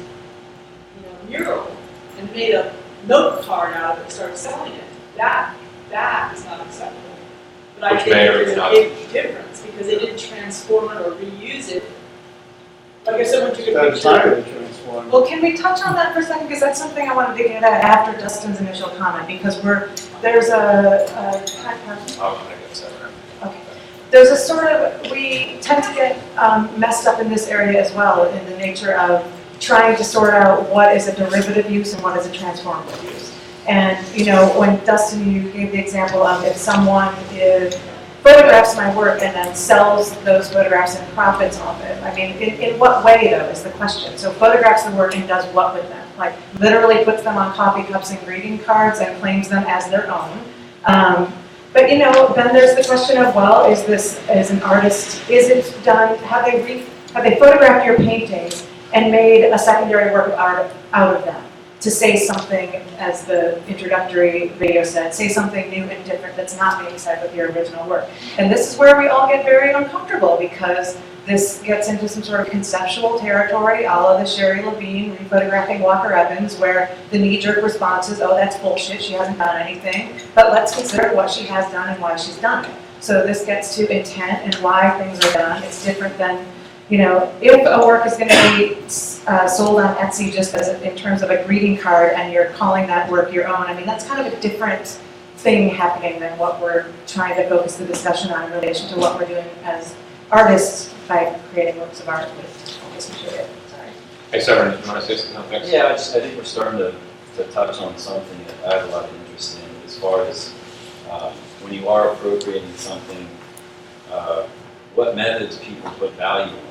mural, and made a note card out of it and started selling it, that is not acceptable. But I Which think may or may there's a not. big difference because they didn't transform it or reuse it. Like if someone took a That's picture. entirely transformed. Well, can we touch on that for a second? Because that's something I wanted to get at after Dustin's initial comment, because there's a How can I get that right? okay. There's a sort of, we tend to get messed up in this area as well, in the nature of trying to sort out what is a derivative use and what is a transformative use. And, when Dustin, you gave the example of if someone photographs my work and then sells those photographs and profits off it. I mean, in what way, though, is the question. So photographs the work and does what with them? Like, literally puts them on coffee cups and greeting cards and claims them as their own. But then there's the question of, well, is this, as an artist, is it done, have they photographed your paintings and made a secondary work of art out of them? To say something, as the introductory video said, say something new and different that's not being said with your original work. And this is where we all get very uncomfortable, because this gets into some sort of conceptual territory, a la the Sherry Levine rephotographing Walker Evans, where the knee-jerk response is, oh, that's bullshit, she hasn't done anything. But let's consider what she has done and why she's done it. So this gets to intent and why things are done. It's different than, if a work is going to be sold on Etsy just in terms of a greeting card and you're calling that work your own, I mean, that's kind of a different thing happening than what we're trying to focus the discussion on in relation to what we're doing as artists by creating works of art with this material. Sorry. Hey, Severin, do you want to say something next? Yeah, I think we're starting to touch on something that I have a lot of interest in, as far as when you are appropriating something, what methods people put value on.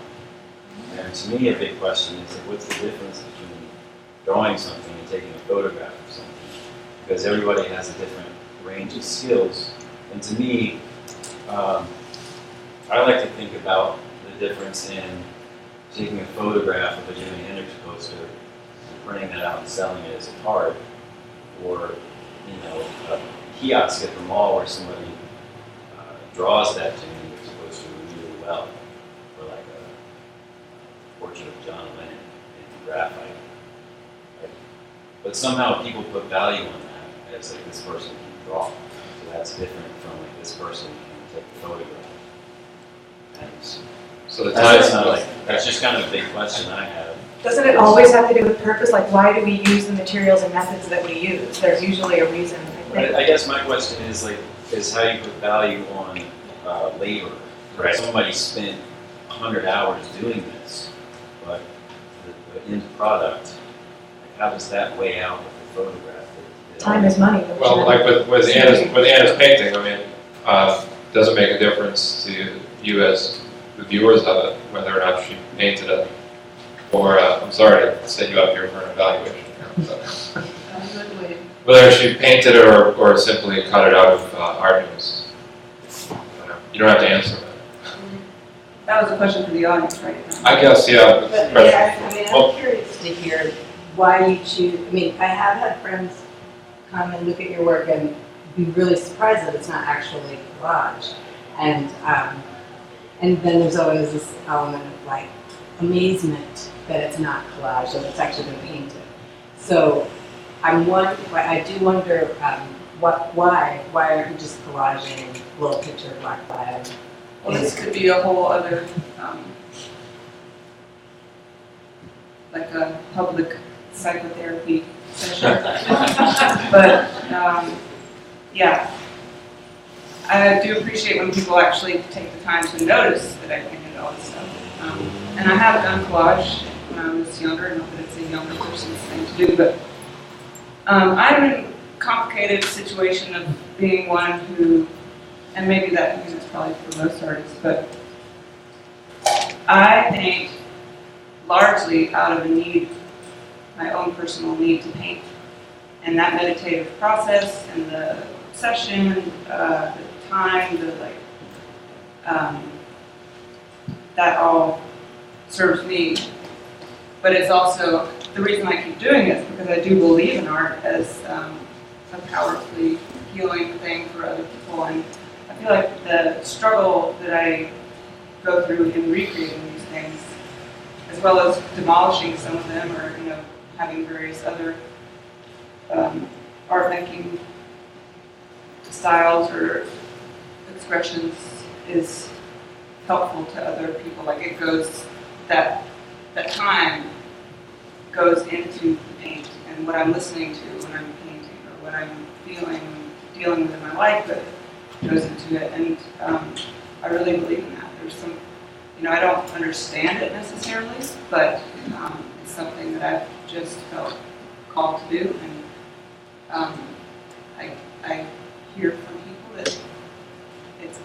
And to me, a big question is, what's the difference between drawing something and taking a photograph of something? Because everybody has a different range of skills. And to me, I like to think about the difference in taking a photograph of a Jimi Hendrix poster and printing that out and selling it as a card, or a kiosk at the mall where somebody draws that Jimi Hendrix poster really well for like portrait of John Lennon in graphite. Right? But somehow people put value on that as like this person can draw. So that's different from like this person can take a photograph. And So the that's time, not like, that's just kind of a big question I have. Doesn't it always have to do with purpose? Like, why do we use the materials and methods that we use? There's usually a reason, I think. I guess my question is like, is how you put value on labor. Right. Somebody spent 100 hours doing this, but the end product, like how does that weigh out with the photograph? Time is money. well, like with Anna's painting, I mean, does it make a difference to you as the viewers of it, whether or not she painted it? Or, I'm sorry to set you up here for an evaluation. But whether she painted it or simply cut it out of art news. You don't have to answer that. That was a question for the audience, right? I guess, yeah. But yeah, I mean, I'm curious to hear why you choose. I mean, I have had friends come and look at your work and be really surprised that it's not actually collage, and then there's always this element of like amazement that it's not collage, that it's actually been painted. So I do wonder why aren't you just collaging a little picture of black flag? Well, this could be a whole other, like a public psychotherapy session. But, yeah. I do appreciate when people actually take the time to notice that I painted all this stuff. And I have done collage when I was younger, not that it's a younger person's thing to do, but I'm in a complicated situation of being one who, and maybe that is probably for most artists, but I paint largely out of a need, my own personal need to paint. And that meditative process and the obsession, the time, that all serves me. But it's also, the reason I keep doing it is because I do believe in art as a powerfully healing thing for other people. And I feel like the struggle that I go through in recreating these things, as well as demolishing some of them, or having various other art making styles or expressions, is helpful to other people. Like it goes, that time goes into the paint and what I'm listening to when I'm painting, or what I'm feeling, dealing with in my life, but goes into it. And I really believe in that. There's some, I don't understand it necessarily, but it's something that I've just felt called to do. And I hear from people that it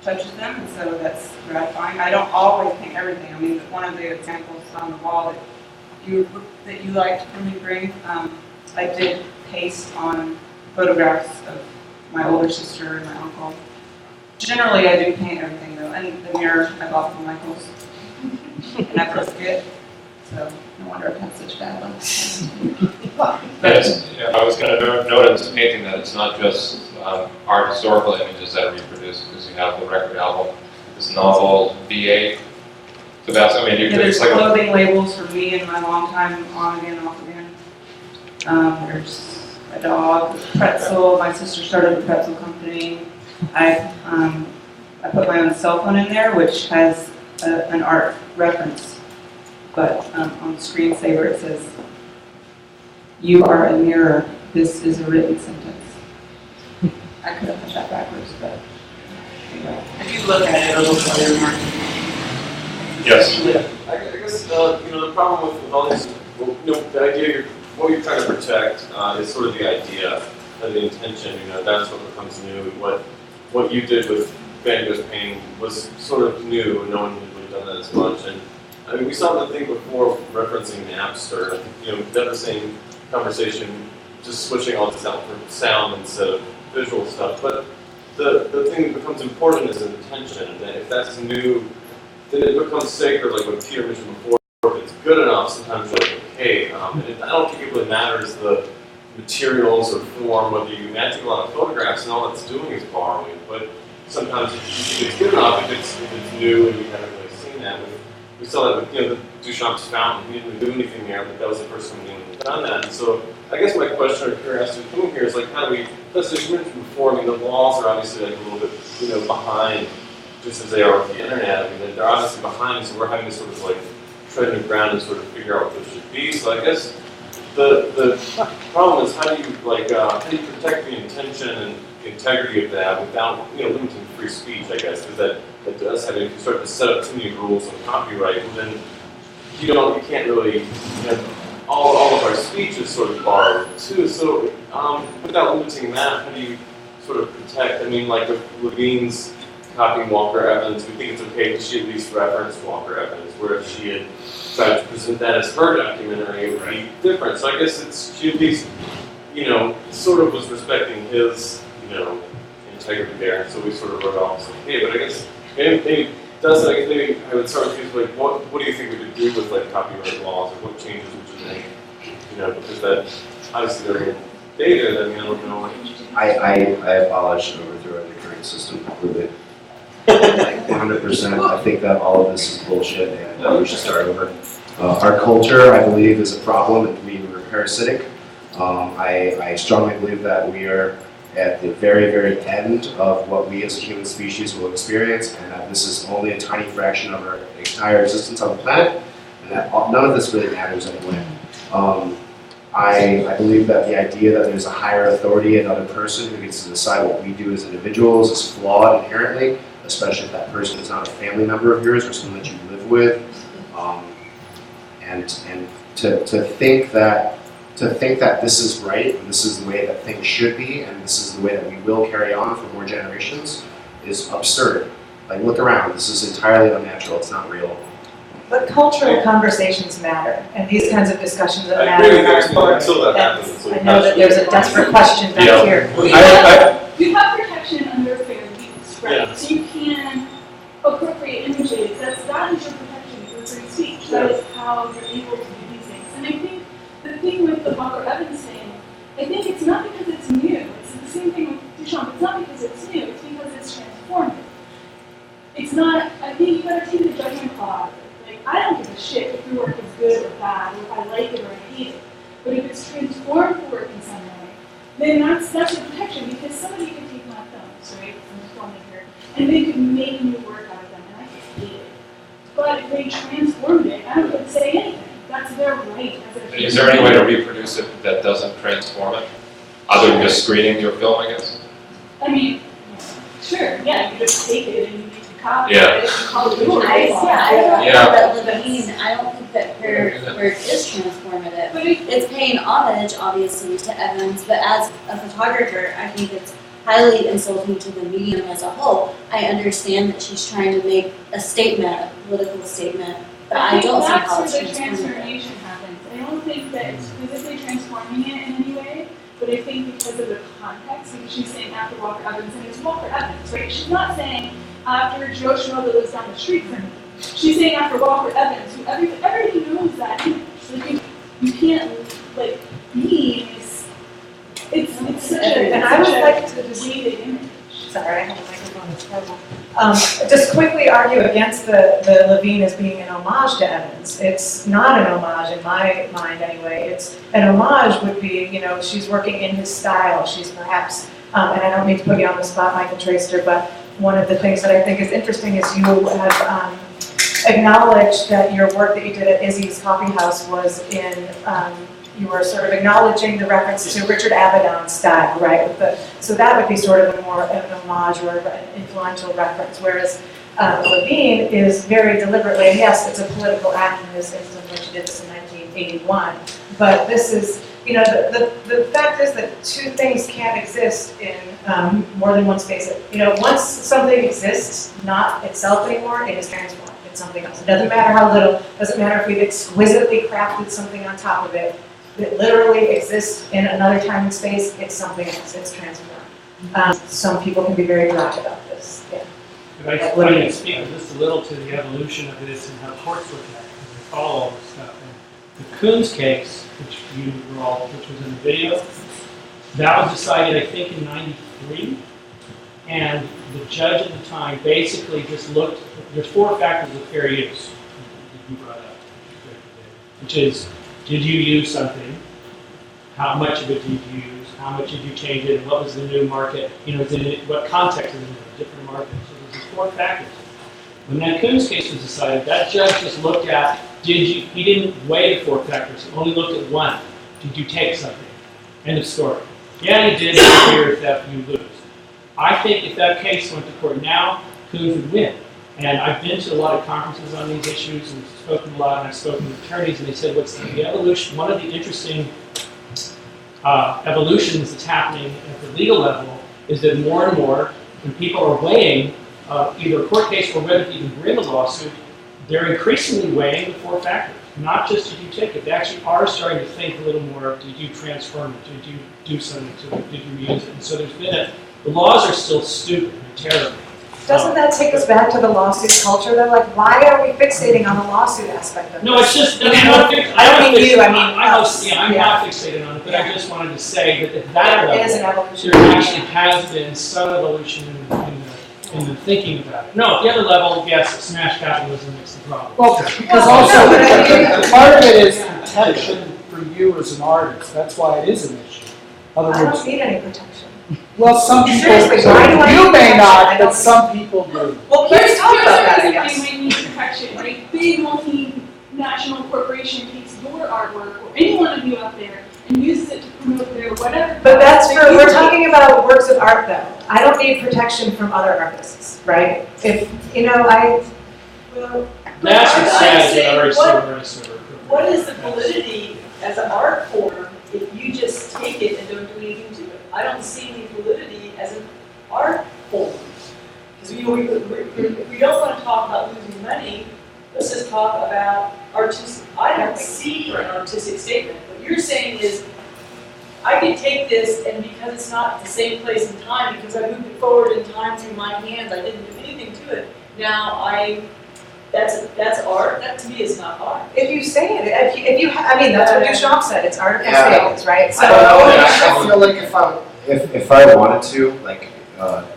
touches them, and so that's gratifying. I don't always paint everything. I mean, one of the examples on the wall that you liked for me to bring, I did paste on photographs of my older sister and my uncle. Generally, I do paint everything though, and the mirror I bought from Michael's, and I broke it, so no wonder I've had such bad ones. Yes, yeah, I was going to note in this painting that it's not just art historical images that are reproduced, because you have the record album, this novel, V8. So that's, I mean, There's it's like clothing labels for me and my long time on again, off again. There's a dog, pretzel. My sister started a pretzel company. I put my own cell phone in there, which has an art reference, but on the screensaver it says, "You are a mirror. This is a written sentence." I could have put that backwards, but anyway, if you look at it, it'll tell you more. yes. Yeah, I guess the problem with all these, the idea what you're trying to protect is sort of the idea, the intention. That's what becomes new. What you did with Van Gogh's painting was sort of new, and no one had really done that as much. And I mean, we saw the thing before referencing Napster. That the same conversation, just switching all this out for sound instead of visual stuff. But the thing that becomes important is intention. And if that's new, then it becomes sacred, like what Peter mentioned before. If it's good enough, sometimes you're like, okay. I don't think it really matters the materials or form, whether you take a lot of photographs and all it's doing is borrowing. But sometimes if it's good enough, if it's new and you haven't really seen that, we saw that with, the Duchamp's fountain. He didn't do anything there, but that was the first time anyone had done that. And so I guess my question or curiosity coming here is like, how do we, let's say you mentioned before, the laws are obviously like a little bit, behind, just as they are with the internet. They're obviously behind, so we're having to sort of like tread new ground and sort of figure out what those should be. So I guess the problem is how do you protect the intention and the integrity of that without limiting free speech, I guess, because that does have, if you start to set up too many rules on copyright, then you can't really, all of our speech is sort of borrowed too. So without limiting that, how do you sort of protect? Like with Levine's copying Walker Evans, we think it's okay because she at least referenced Walker Evans, whereas she had tried to present that as her documentary, it would be different. So I guess she at least, sort of was respecting his, integrity there. So we sort of wrote off, okay, but I guess maybe Dustin, maybe I would start with you, like, what do you think we could do with like copyright laws, or what changes would you make? Because that obviously they're in data that I don't know. I abolish and overthrow the current system completely. Like 100%. I think that all of this is bullshit and we should start over. Our culture, I believe, is a problem and we are parasitic. I strongly believe that we are at the very, very end of what we as a human species will experience, and that this is only a tiny fraction of our entire existence on the planet, and that none of this really matters anyway. I believe that the idea that there's a higher authority, another person who gets to decide what we do as individuals, is flawed inherently, especially if that person is not a family member of yours or someone that you live with. And to think that this is right, and this is the way that things should be, and this is the way that we will carry on for more generations, is absurd. Like, look around, this is entirely unnatural, it's not real. But cultural conversations matter, and these kinds of discussions that I matter. agree with that until that happens. I know that there's a desperate question back here. You have protection under fair use, right? Yeah. So you can appropriate images. That is your protection for free speech. That is how you're able to do these things. And I think the thing with the Walker Evans thing, I think it's not because it's new. It's the same thing with Duchamp. It's not because it's new. It's because it's transformative. It's not. I think you got to take the judgment call out of it. I don't give a shit if your work is good or bad, or if I like it or I hate it. But if it's transformed the work in some way, then that's your protection, because somebody could take my films, right, from the filmmaker, and they could make new work out of them, and I could hate it. But if they transformed it, I don't get to say anything. That's their right. Is there any way to reproduce it that doesn't transform it, other than just screening your film, I guess? Sure, yeah, you just take it and you copy yeah. it, call it yours. I don't think that her work is transformative. It's paying homage, obviously, to Evans, but as a photographer, I think it's highly insulting to the medium as a whole. I understand that she's trying to make a statement, a political statement, but I don't see how it's that's where the transformation happens. I don't think that it's physically transforming it in any way, but I think because of the context, because she's saying after Walker Evans, and it's Walker Evans, right? She's not saying after Joe Schmo that lives down the street from me. She's saying after Walker Evans, who everybody knows that image. Like you can't, like, me, it's such a, and I would like to weighted image. Sorry, I have a microphone, it's horrible. Just quickly argue against the Levine as being an homage to Evans. It's not an homage in my mind anyway. It's an homage would be, she's working in his style. She's perhaps, and I don't mean to put you on the spot, Michael Traister, but one of the things that I think is interesting is you have acknowledged that your work that you did at Izzy's Coffee House was in, you were sort of acknowledging the reference to Richard Avedon's style, right? So that would be sort of an homage or an influential reference, whereas Levine is very deliberately, and yes, it's a political act in this instance when she did this in 1981, but this is, the fact is that two things can't exist in more than one space. Once something exists, not itself anymore, it is transformed. It's something else. It doesn't matter how little, doesn't matter if we've exquisitely crafted something on top of it, that literally exists in another time and space, it's something else, it's transformed. Some people can be very dry about this. Yeah. Could I speak just a little to the evolution of this and how courts look at it, because they follow all this stuff. And the Coons case, which was in the video, that was decided, I think, in '93, and the judge at the time basically just looked. There's 4 factors of fair use. you brought up, which is, did you use something? How much of it did you use? How much did you change it? And what was the new market? What context is it in different markets? So there's these 4 factors. When that Coons case was decided, that judge just looked at, he didn't weigh the 4 factors, he only looked at 1. Did you take something? End of story. Yeah, you did, fear theft, you lose. I think if that case went to court now, Coons would win. And I've been to a lot of conferences on these issues and spoken a lot, and I've spoken to attorneys, and they said what's the evolution, one of the interesting evolutions that's happening at the legal level is that more and more, when people are weighing either a court case or whether to even bring a lawsuit, they're increasingly weighing the 4 factors. Not just did you take it, they actually are starting to think a little more, did you transform it, did you do something to it, did you use it? And so there's been the laws are still stupid and terrible. Doesn't that take us back to the lawsuit culture though? Like, why are we fixating on the lawsuit aspect of it? No, it's just, I'm not fixated on it, but I just wanted to say that at that There is an level, evolution. there actually has been some evolution in the thinking about it. No, at the other level, yes, smash capitalism makes the problem. Well, because also, part of it is protection for you as an artist. That's why it is an issue. In other I words, don't need any protection. well, some people, Seriously, why do I you need may protection? not, I but don't- some people do. Well, let's talk about that, I Here's guess. a reason why you might need protection, right? Big multinational corporation takes your artwork, or any one of you out there, and uses it to promote their whatever. But that's product for, that we're you talking about works of art though. I don't need protection from other artists, right? If, Well, That's but what's I'm sad, is saying, that what- artists are. What is the validity as an art form if you just take it and don't do anything to it? I don't see any validity as an art form. Because we don't want to talk about losing money, let's just talk about artistic. I don't see an artistic statement. What you're saying is, I can take this and because it's not the same place and time, because I moved it forward in time through my hands, I didn't do anything to it. Now that's art. That to me is not art. if you say it, I mean, that's what Duchamp said, it's art of Yeah. statements, right? I don't know, and So, I feel like if I wanted to, like,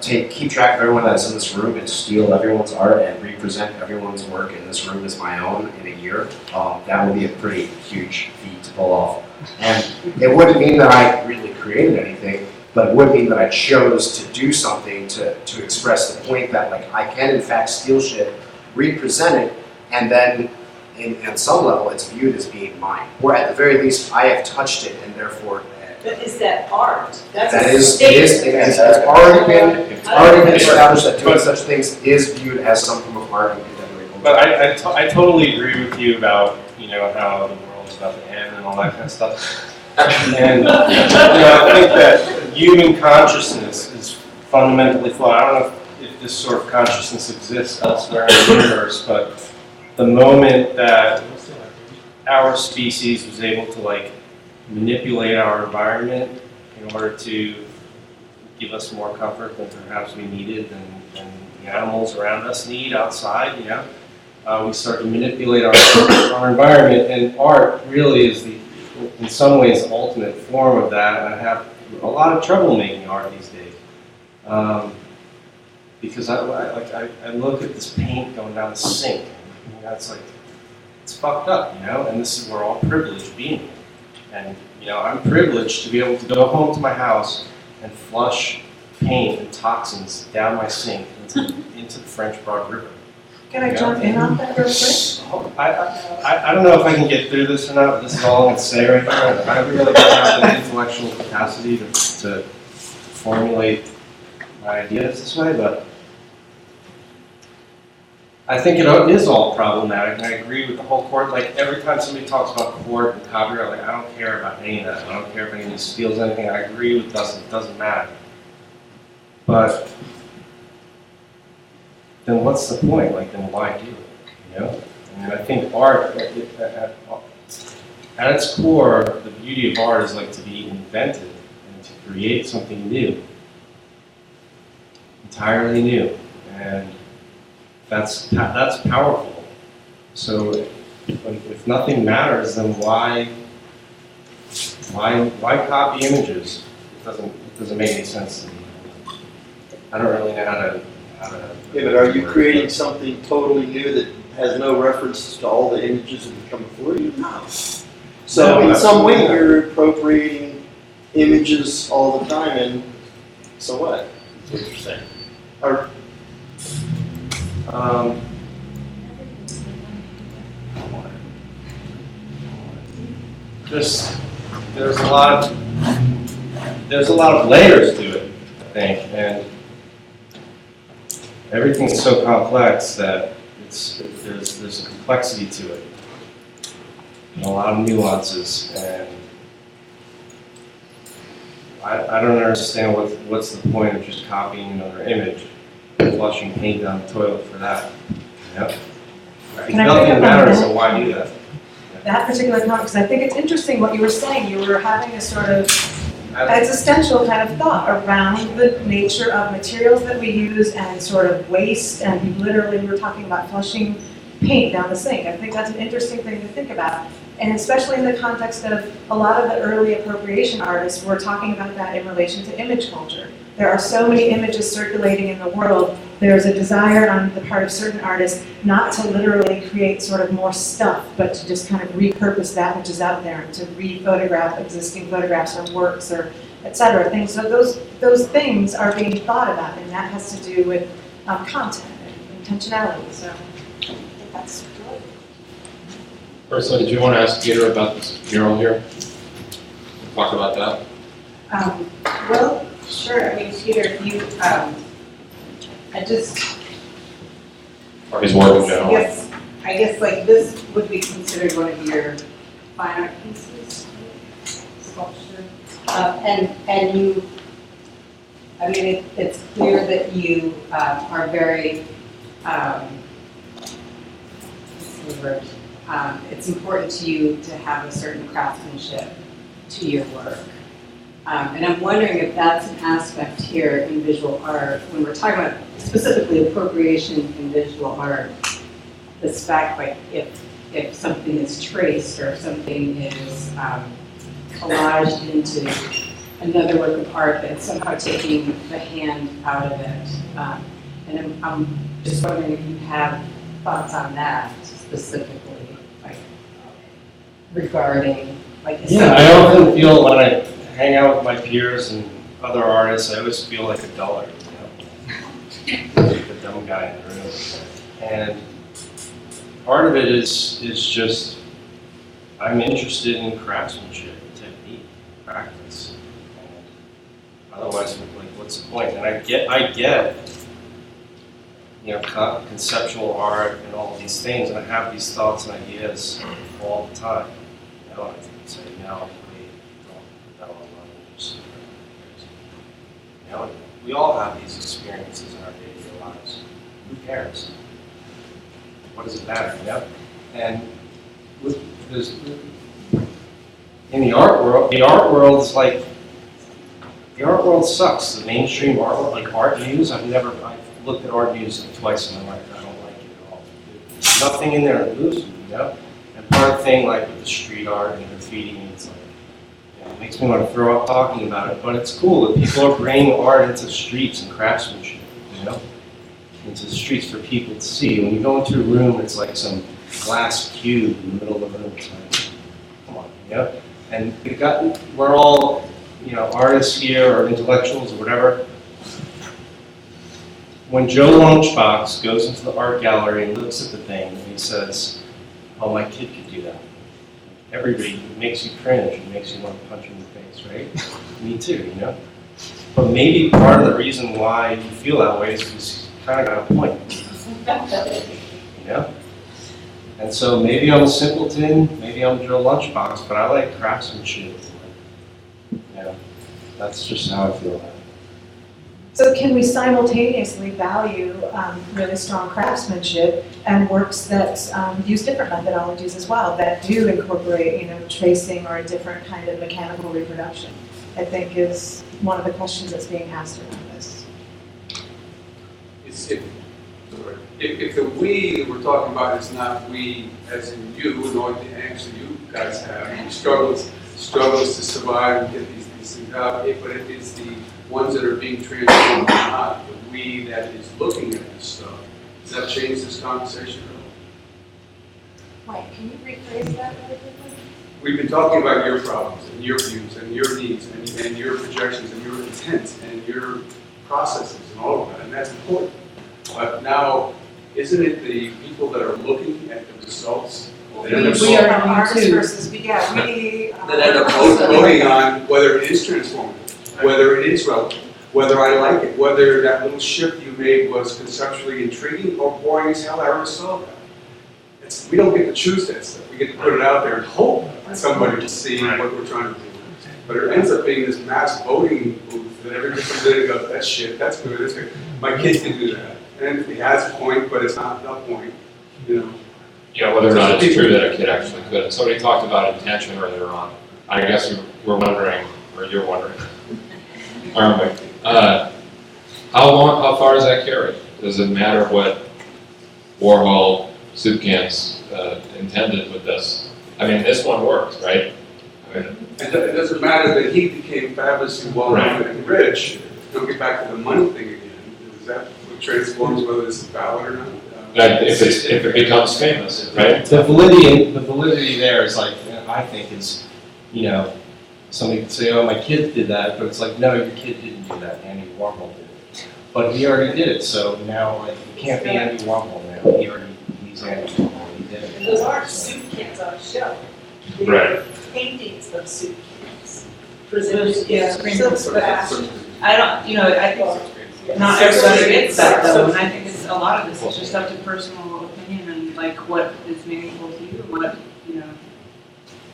keep track of everyone that's in this room and steal everyone's art and represent everyone's work in this room as my own in a year, that would be a pretty huge feat to pull off. And it wouldn't mean that I really created anything, but it would mean that I chose to do something to express the point that, like, I can in fact steal shit, represent it, and then at some level it's viewed as being mine. Or at the very least, I have touched it and therefore But is that art? That's that a is, statement. it's already been established that doing such things is viewed as some form of art in contemporary culture. But I totally agree with you about, how the world's about to end and all that kind of stuff. And, I think that human consciousness is fundamentally flawed. I don't know if this sort of consciousness exists elsewhere in the universe, but the moment that our species was able to, manipulate our environment in order to give us more comfort than perhaps we needed and the animals around us need outside, we start to manipulate our environment, and art really is in some ways the ultimate form of that. And I have a lot of trouble making art these days because I look at this paint going down the sink, and it's fucked up, and this is where all privilege being. And, I'm privileged to be able to go home to my house and flush paint and toxins down my sink into the French Broad River. can I jump in on that real quick? I don't know if I can get through this or not, but this is all I'm going to say right now. I really don't have the intellectual capacity to formulate my ideas this way, but I think it is all problematic, and I agree with the whole court. Every time somebody talks about court and copyright, I don't care about any of that. I don't care if anybody steals anything. I agree with Dustin. It doesn't matter. But then what's the point? Then why do it? I think art, at its core, the beauty of art is to be inventive and to create something new, entirely new, and that's powerful. So if nothing matters, then why copy images? It doesn't make any sense to me. I don't really know how to Yeah, but are you creating something totally new that has no reference to all the images that have come before you? No. So in some way, you're appropriating images all the time, and so what? That's what you're saying. Or, There's a lot of layers to it, I think, and everything's so complex that there's a complexity to it, and a lot of nuances, and I don't understand what's the point of just copying another image and flushing paint down the toilet for that. Yep. If Can I pick nothing up on matters, that? then why do that? That particular comment, because I think it's interesting what you were saying. You were having a sort of existential kind of thought around the nature of materials that we use and sort of waste, and you literally were talking about flushing paint down the sink. I think that's an interesting thing to think about. And especially in the context of a lot of the early appropriation artists were talking about that in relation to image culture. There are so many images circulating in the world. There's a desire on the part of certain artists not to literally create sort of more stuff, but to just kind of repurpose that which is out there, and to re-photograph existing photographs or works or et cetera. Things. So those things are being thought about, and that has to do with content and intentionality. So I think that's good. Ursula, did you want to ask Peter about this mural here? Talk about that. Well, sure. I mean, Peter, if you, Or his work in general? I guess like this would be considered one of your fine art pieces, sculpture. And you, I mean, it's clear that you are very, what's the word? It's important to you to have a certain craftsmanship to your work. And I'm wondering if that's an aspect here in visual art, when we're talking about specifically appropriation in visual art, this fact, like if something is traced or if something is collaged into another work of art, that's somehow taking the hand out of it. And I'm just wondering if you have thoughts on that specifically, like regarding, like. Yeah, I often feel when I hang out with my peers and other artists, I always feel like a dullard, like the dumb guy in the room. And part of it is just I'm interested in craftsmanship, technique, practice. And otherwise, like, what's the point? And I get, conceptual art and all these things, and I have these thoughts and ideas all the time. I can say, we all have these experiences in our day-to-day lives. Who cares? What does it matter? And in the art world is the art world sucks. The mainstream art world, like art news, I've looked at art news twice in my life. I don't like it at all. There's nothing in there that moves me, And part of the thing, like with the street art and graffiti, it's like, it makes me want to throw up talking about it, but it's cool that people are bringing art into the streets and craftsmanship, into the streets for people to see. When you go into a room, it's like some glass cube in the middle of the room. It's like, come on, And we're all, artists here or intellectuals or whatever. When Joe Lunchbox goes into the art gallery and looks at the thing and he says, "Oh, my kid could do that." Everybody, it makes you cringe, it makes you want to punch him in the face, right? Me too, But maybe part of the reason why you feel that way is because he's kind of got a point, And so maybe I'm a simpleton, maybe I'm Joe Lunchbox, but I like craftsmanship. That's just how I feel about it. So can we simultaneously value really strong craftsmanship and works that use different methodologies as well, that do incorporate, tracing or a different kind of mechanical reproduction? I think is one of the questions that's being asked around this. If the we that we're talking about is not we as in you, nor the angst that you guys have, struggles to survive and get these things out, but it is the ones that are being transformed, not the we that is looking at this stuff. Does that change this conversation at all? Mike, can you rephrase that really quickly? We've been talking about your problems and your views and your needs and your projections and your intent and your processes and all of that, and that's important. But now, isn't it the people that are looking at the results that end up We are Artists too. versus, yeah, we. that end up voting on whether it is transformative, whether it is relevant, whether I like it, whether that little shift you made was conceptually intriguing or boring as hell, I already saw that. We don't get to choose that stuff. We get to put it out there and hope that somebody will see what we're trying to do. But it ends up being this mass voting booth that everybody comes in and goes, that's shit, that's good, that's good. My kid can do that. And he has a point, but it's not the point, you know. Yeah, whether or not it's true that a kid actually could. Somebody talked about intention earlier on. I guess you were wondering, or you're wondering, aren't we? How far does that carry? Does it matter what Warhol soup cans intended with this? I mean, this one works, right? I mean, And it doesn't matter that he became fabulously well-known and rich. Don't get back to the money thing again. Is that what transforms whether this is valid or not? if it becomes famous, right? The validity there is like, I think is, you know, somebody could say, oh, my kid did that, but it's like, no, your kid didn't do that, Andy Warhol did it. But he already did it, so now like, it can't be Andy Warhol now, he's Andy Warhol, he did it. And those aren't soup cans on a shelf. They're Right. paintings of soup cans. Presented Yeah, in so- silk fashion. I don't, you know, I think not everybody gets that though, and I think it's a lot of this is just up to personal opinion and like what is meaningful to you, what, you know,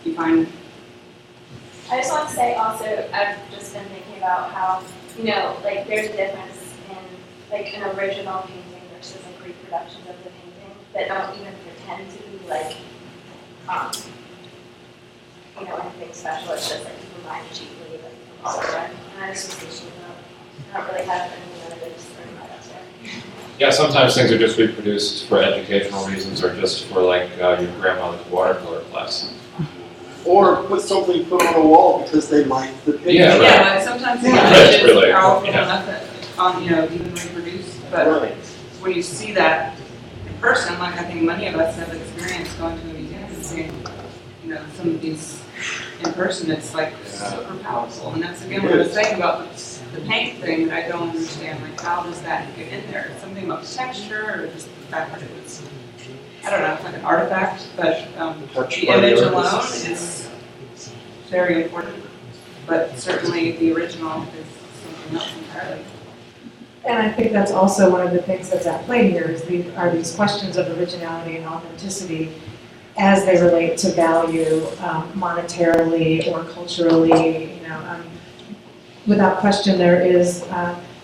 you find. I just want to say also, I've just been thinking about how, you know, like there's a difference in like an original painting versus like reproductions of the painting that don't even pretend to be like, you know, anything special. It's just like you can buy it cheaply, like from a store. And I just was thinking about, I don't really have any other just throwing that up there. Yeah, sometimes things are just reproduced for educational reasons or just for like your grandmother's watercolor class. Or put something put on a wall because they like the picture. Yeah, right. Yeah, but sometimes the Yeah. image is Really, powerful yeah. enough that, you know, you can reproduce, but Right. when you see that in person, like I think many of us have experienced going to a museum and seeing, you know, some of these in person, it's like super powerful. And that's again what I was saying about the paint thing that I don't understand. Like, how does that get in there? Something about the texture or just the fact that it's, I don't know, it's like an artifact, but Touched the by the image alone artist. is very important. But certainly the original is something else entirely. And I think that's also one of the things that's at play here is these questions of originality and authenticity as they relate to value monetarily or culturally, you know. Without question, there is,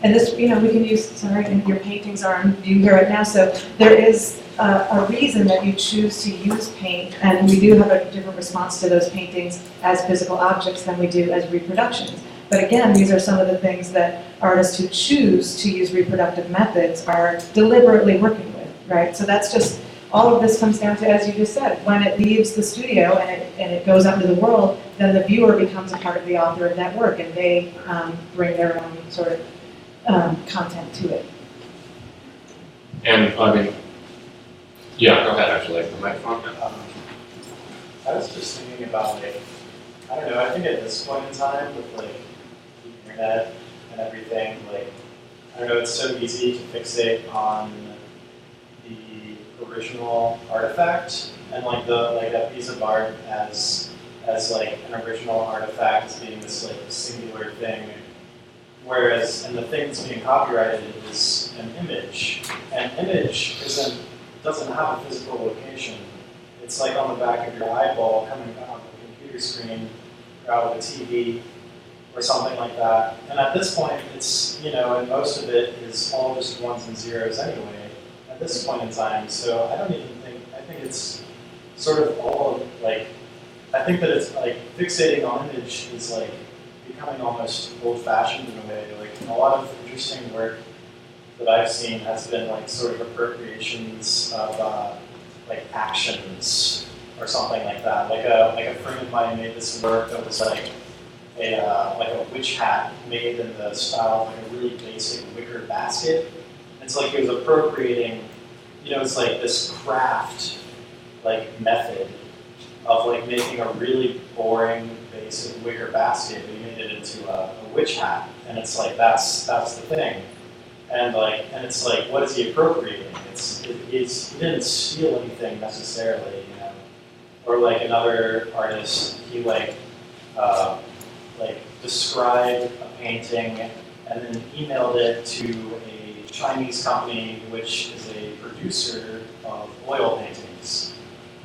and this, you know, we can use, sorry, and your paintings are on view here right now, so there is a reason that you choose to use paint, and we do have a different response to those paintings as physical objects than we do as reproductions. But again, these are some of the things that artists who choose to use reproductive methods are deliberately working with, right? So that's just, all of this comes down to, as you just said, when it leaves the studio and it goes out into the world, then the viewer becomes a part of the author of that work, and they bring their own sort of content to it. And I mean, yeah, go ahead actually. I was just thinking about like, I don't know, I think at this point in time with like the internet and everything, like, I don't know, it's so easy to fixate on the original artifact and like that piece of art as like an original artifact as being this like singular thing, whereas and the thing that's being copyrighted is an image. An image doesn't have a physical location. It's like on the back of your eyeball coming out of the computer screen or out of a TV or something like that. And at this point, it's, you know, and most of it is all just ones and zeros anyway at this point in time. So I don't even think, I think it's sort of all like, I think that it's like fixating on image is like becoming almost old-fashioned in a way. Like a lot of interesting work that I've seen has been like sort of appropriations of like actions or something like that. Like a friend of mine made this work that was like a witch hat made in the style of like a really basic wicker basket. It's like he was appropriating, you know, it's like this craft like method of like making a really boring basic wicker basket, but you made it into a witch hat, and it's like that's the thing, and it's like what is he appropriating? He didn't steal anything necessarily, you know, or like another artist, he like described a painting and then emailed it to a Chinese company which is a producer of oil paintings,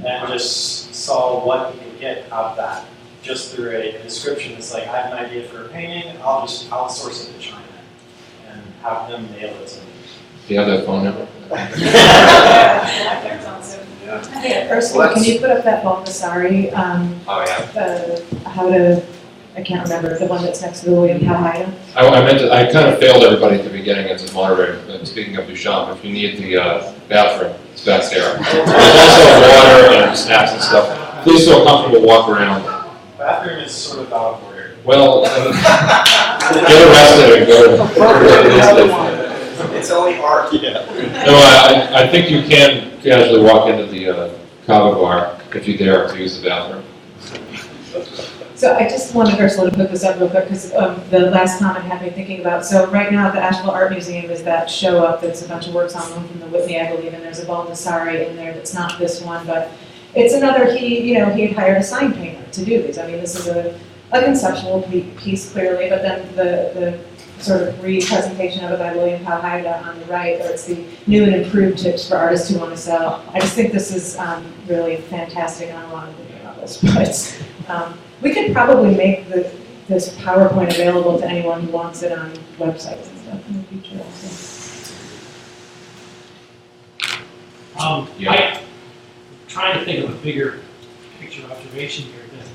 and just saw what he could get out of that just through a description. It's like, I have an idea for a painting, I'll just outsource it to China and have them mail it to me. Do you have that phone number? Hey, Ursula, can you put up that Baldessari, how to, I can't remember, the one that's next to the William Powhatan? I kind of failed everybody at the beginning as a moderator. And speaking of Duchamp, if you need the bathroom, it's back there. There's also water and snacks and stuff. Please feel comfortable, walk around. Bathroom is sort of out of order. Well, get arrested and go. It's only art, yeah. No, I think you can casually walk into the Kava bar if you dare to use the bathroom. So I just wanted Ursula to put this up real quick because the last comment had me thinking about, so right now at the Asheville Art Museum is that show up that's a bunch of works on loan from the Whitney, I believe, and there's a Baldessari in there that's not this one, but it's another, he had hired a sign painter to do these. I mean, this is a conceptual piece clearly, but then the sort of re-presentation of it by William Powhatan on the right, or it's the new and improved tips for artists who want to sell. I just think this is really fantastic on a lot of the levels, but we could probably make this PowerPoint available to anyone who wants it on websites and stuff in the future also. I'm trying to think of a bigger picture observation here. That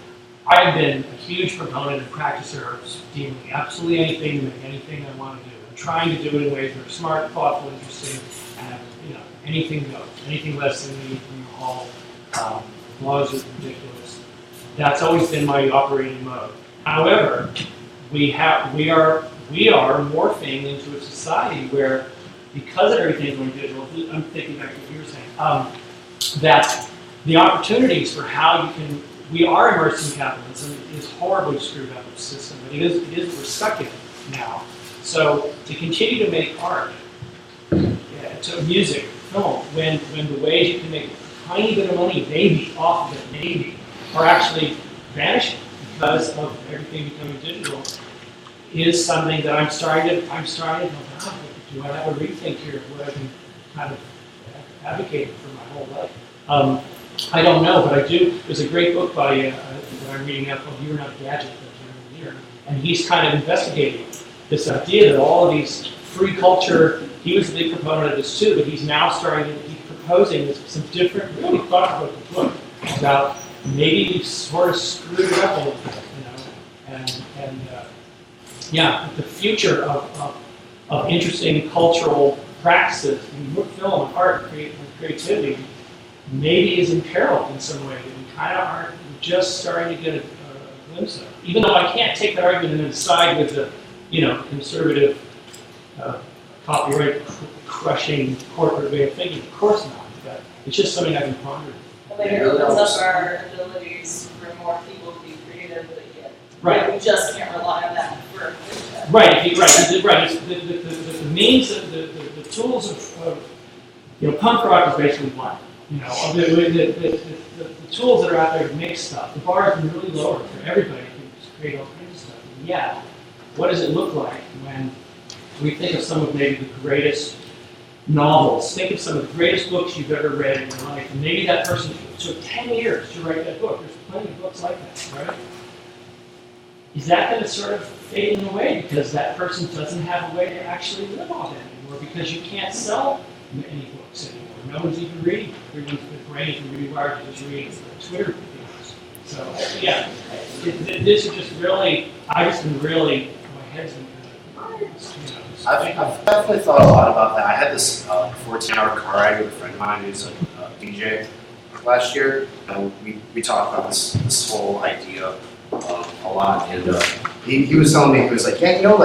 I've been a huge proponent and practicer of dealing with absolutely anything to make anything I want to do. I'm trying to do it in ways that are smart, thoughtful, interesting, and anything goes. Anything less than the all laws are ridiculous. That's always been my operating mode. However, we are morphing into a society where, because of everything going digital, I'm thinking back to what you were saying, that the opportunities for how we are immersed in capitalism is horribly screwed up the system, but we're stuck in it now. So to continue to make art, to music, film, when the ways you can make a tiny bit of money, maybe, off of it, maybe, are actually vanishing because of everything becoming digital, is something that I'm starting to go, do I have a rethink here of what I've been kind of advocating for my whole life? I don't know, but I do. There's a great book by that I'm reading now called You're Not a Gadget, and he's kind of investigating this idea that all of these free culture, he was a big proponent of this too, but he's now he's proposing some different, really thought-provoking book about maybe we've sort of screwed it up a little bit, and the future of interesting cultural practices in film and art and creativity maybe is imperiled in some way that we kind of aren't just starting to get a glimpse of. Even though I can't take that argument and side with the conservative copyright crushing corporate way of thinking. Of course not. But it's just something I've been pondering. Well, maybe it opens up our abilities for more people to be creative, but yet we just can't rely on that for right. It's the means, the tools of punk rock is basically one. The tools that are out there to make stuff. The bar has been really lowered for everybody to create all kinds of stuff. And yet, what does it look like when we think of some of maybe the greatest novels? Think of some of the greatest books you've ever read in your life, and maybe that person took 10 years to write that book. There's plenty of books like that, right? Is that going to sort of fade away because that person doesn't have a way to actually live on it anymore because you can't sell any books anymore? No one's even reading. Everyone's brain is really wired to just read Twitter videos. So this is just really, my head's been kind of, I've definitely thought a lot about that. I had this 14-hour car ride with a friend of mine who's a DJ last year, and we talked about this whole idea a lot. And he was telling me, he was like, he was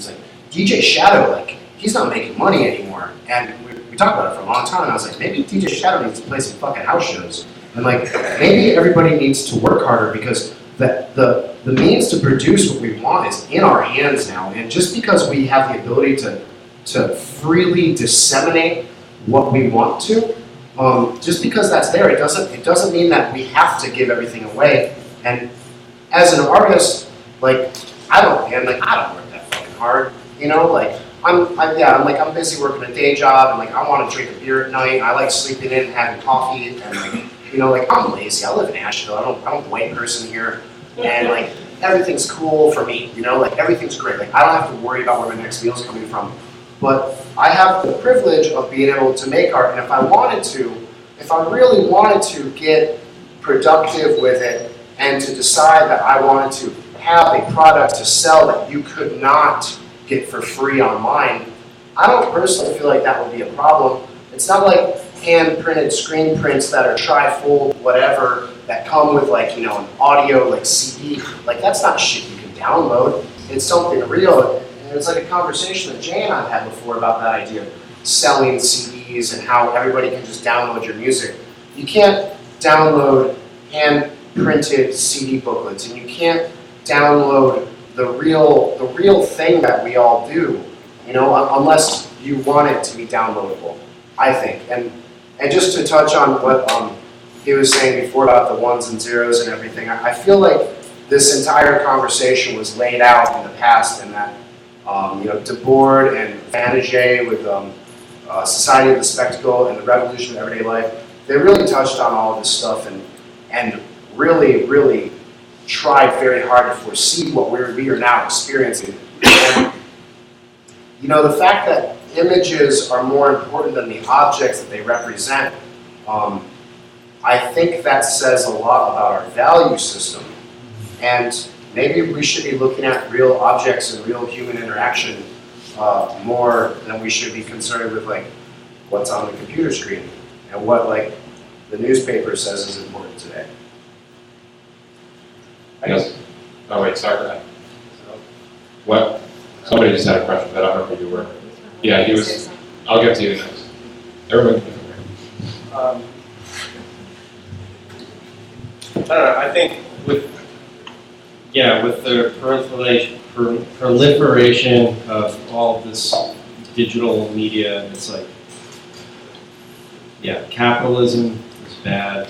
like, DJ Shadow, he's not making money anymore. And we talked about it for a long time, and I was like, maybe DJ Shadow needs to play some fucking house shows. And like, maybe everybody needs to work harder because the means to produce what we want is in our hands now. And just because we have the ability to freely disseminate what we want to, just because that's there, it doesn't mean that we have to give everything away. And as an artist, like, I don't work that fucking hard, you know, like, I'm busy working a day job, and like, I want to drink a beer at night, I like sleeping in and having coffee, and like, you know, like, I'm lazy, I live in Asheville, I'm a white person here, and like, everything's cool for me, you know, like, everything's great, like, I don't have to worry about where my next meal's coming from, but I have the privilege of being able to make art, and if I really wanted to get productive with it, and to decide that I wanted to have a product to sell that you could not get for free online, I don't personally feel like that would be a problem. It's not like hand-printed screen prints that are trifold, whatever, that come with like, you know, an audio like CD. Like, that's not shit you can download. It's something real. And it's like a conversation that Jaye and I have had before about that idea of selling CDs and how everybody can just download your music. You can't download hand-printed CD booklets, and you can't download the real thing that we all do, you know, unless you want it to be downloadable, I think. And just to touch on what he was saying before about the ones and zeros and everything, I feel like this entire conversation was laid out in the past, and that you know, DeBoard and Vanagé with Society of the Spectacle and the Revolution of Everyday Life, they really touched on all of this stuff and really tried very hard to foresee what we are now experiencing. And, you know, the fact that images are more important than the objects that they represent, I think that says a lot about our value system. And maybe we should be looking at real objects and real human interaction more than we should be concerned with like what's on the computer screen and what like the newspaper says is important today. Yes. Oh wait, sorry for that. What? Somebody just had a question, but I don't know who you were. Yeah, he was. I'll get to you next. Everyone. I don't know. I think with the proliferation of all this digital media, it's like, yeah, capitalism is bad.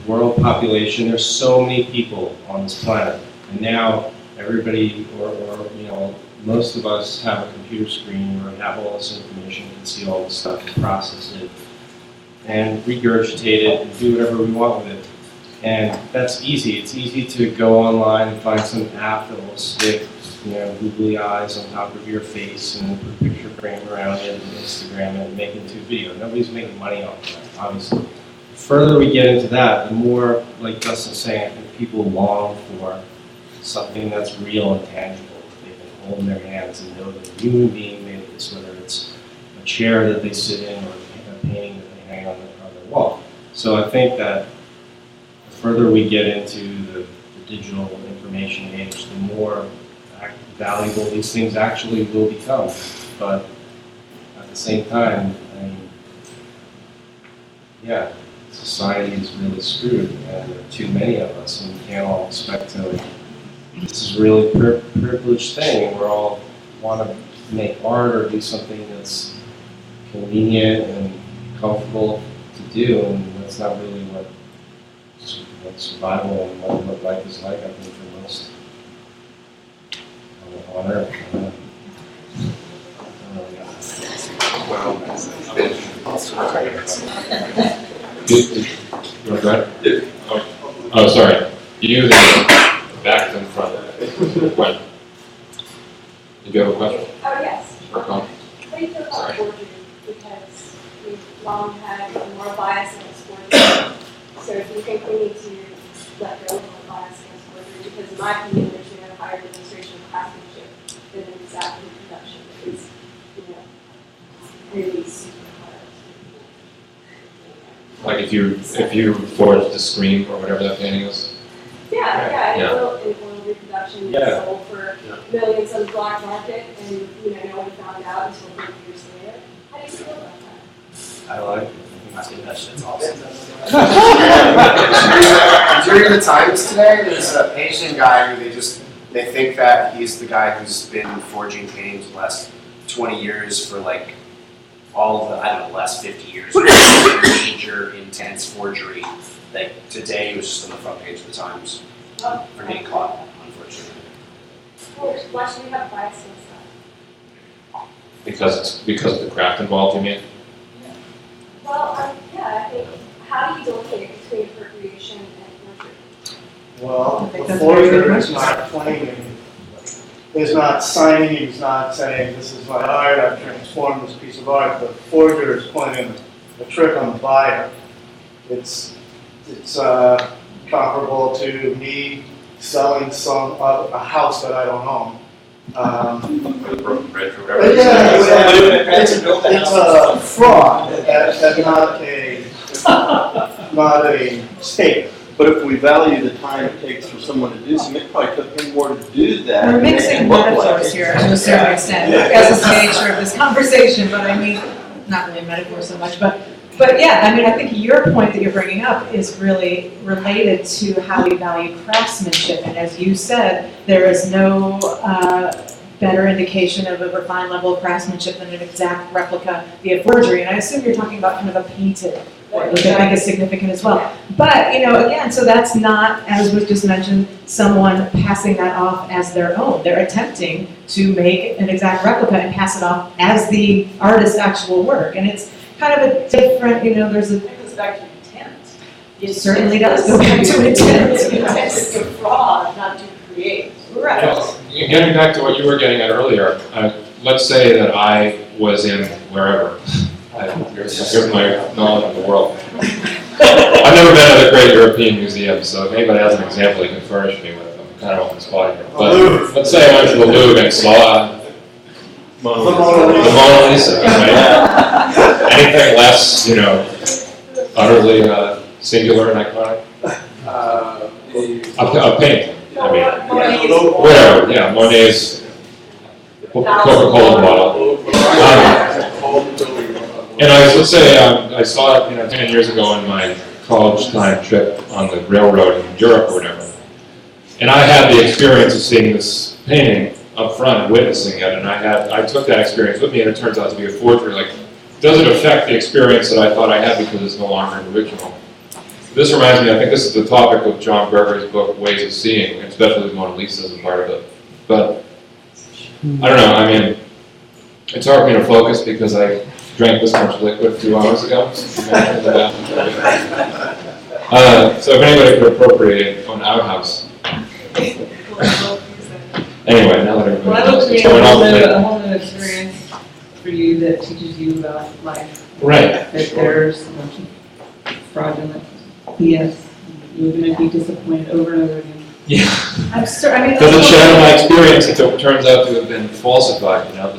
World population. There's so many people on this planet, and now everybody, or you know, most of us have a computer screen or have all this information, can see all this stuff and process it, and regurgitate it and do whatever we want with it. And that's easy. It's easy to go online and find some app that will stick, you know, googly eyes on top of your face and put a picture frame around it and Instagram it and make it into a video. Nobody's making money off of that, obviously. The further we get into that, the more, like Dustin's saying, I think people long for something that's real and tangible that they can hold in their hands and know that a human being made this, whether it's a chair that they sit in or a painting that they hang on their wall. So I think that the further we get into the digital information age, the more valuable these things actually will become. But at the same time, I mean, yeah, society is really screwed, and there are too many of us, and we can't all expect to. This is a really privileged thing, and we all want to make art or do something that's convenient and comfortable to do, and that's not really what survival and what life is like, I think, for most on Earth. You want to go ahead? Oh, sorry. You the back in front. When? Did you have a question? Oh, yes. Or comment? What do you feel about forgery? Because we've long had a more bias against forgery. So do you think we need to let go of the bias against forgery? Because in my opinion, there's no higher demonstration of craftsmanship than an exact reproduction. It's, you know, really super hard. Like if you forged the screen or whatever that painting is? Yeah. Yeah. In oil reproduction, Yeah. sold for millions on the black market, and you know, no one found out until 30 years later. How do you feel about that? I like it. I think that shit's awesome. During the Times today, there's an Asian guy who they think that he's the guy who's been forging paintings the last 20 years for like all of the, I don't know, the last 50 years. Major, intense forgery. Like today, he was just on the front page of the Times for getting caught, unfortunately. Well, why should we have bias against that? Because of the craft involved, you mean? Well, yeah, I think, how do you delineate between appropriation and forgery? Well, the forger is not claiming, is not signing, he's not saying, this is my art, I've transformed this piece of art. The forger is playing a trick on the buyer. It's comparable to me selling a house that I don't own. It's a fraud, that's not a statement. But if we value the time it takes for someone to do something, it probably took him more to do that. We're mixing metaphors here to a certain extent, as is the nature of this conversation, but I mean, not really metaphor so much, but yeah, I mean, I think your point that you're bringing up is really related to how we value craftsmanship, and as you said, there is no better indication of a refined level of craftsmanship than an exact replica via forgery, and I assume you're talking about kind of a painted work, which I think is significant as well. But, you know, again, so that's not, as was just mentioned, someone passing that off as their own. They're attempting to make an exact replica and pass it off as the artist's actual work, and it's kind of a different, you know, there's a... It goes back to intent. It certainly does go back to intent. Intent is to fraud, not to create. Right. Getting back to what you were getting at earlier, let's say that I was in wherever. Here's my knowledge of the world. I've never been at a great European museum, so if anybody has an example you can furnish me with, I'm kind of on the spot here. But let's say I went to the Louvre and saw the Mona Lisa. Right? Anything less, you know, utterly singular and iconic? A painting. I mean, whatever. Yeah, Monet's Coca-Cola bottle. And let's say I saw it, you know, 10 years ago on my college time trip on the railroad in Europe or whatever. And I had the experience of seeing this painting up front and witnessing it, and I took that experience with me, and it turns out to be a forgery. Like, does it affect the experience that I thought I had because it's no longer an original? This reminds me, I think this is the topic of John Berger's book, Ways of Seeing, especially the Mona Lisa as a part of it. But, I don't know, I mean, it's hard for me to focus because I drank this much liquid 2 hours ago. So if anybody could appropriate it on our house. Anyway, now that everybody knows what's going on with a whole new experience for you that teaches you about life. Right. That there's a bunch of fraudulent BS. You're going to be disappointed over and over again. Yeah. I'm sorry, I mean, does it shatter my experience if it turns out to have been falsified, you know,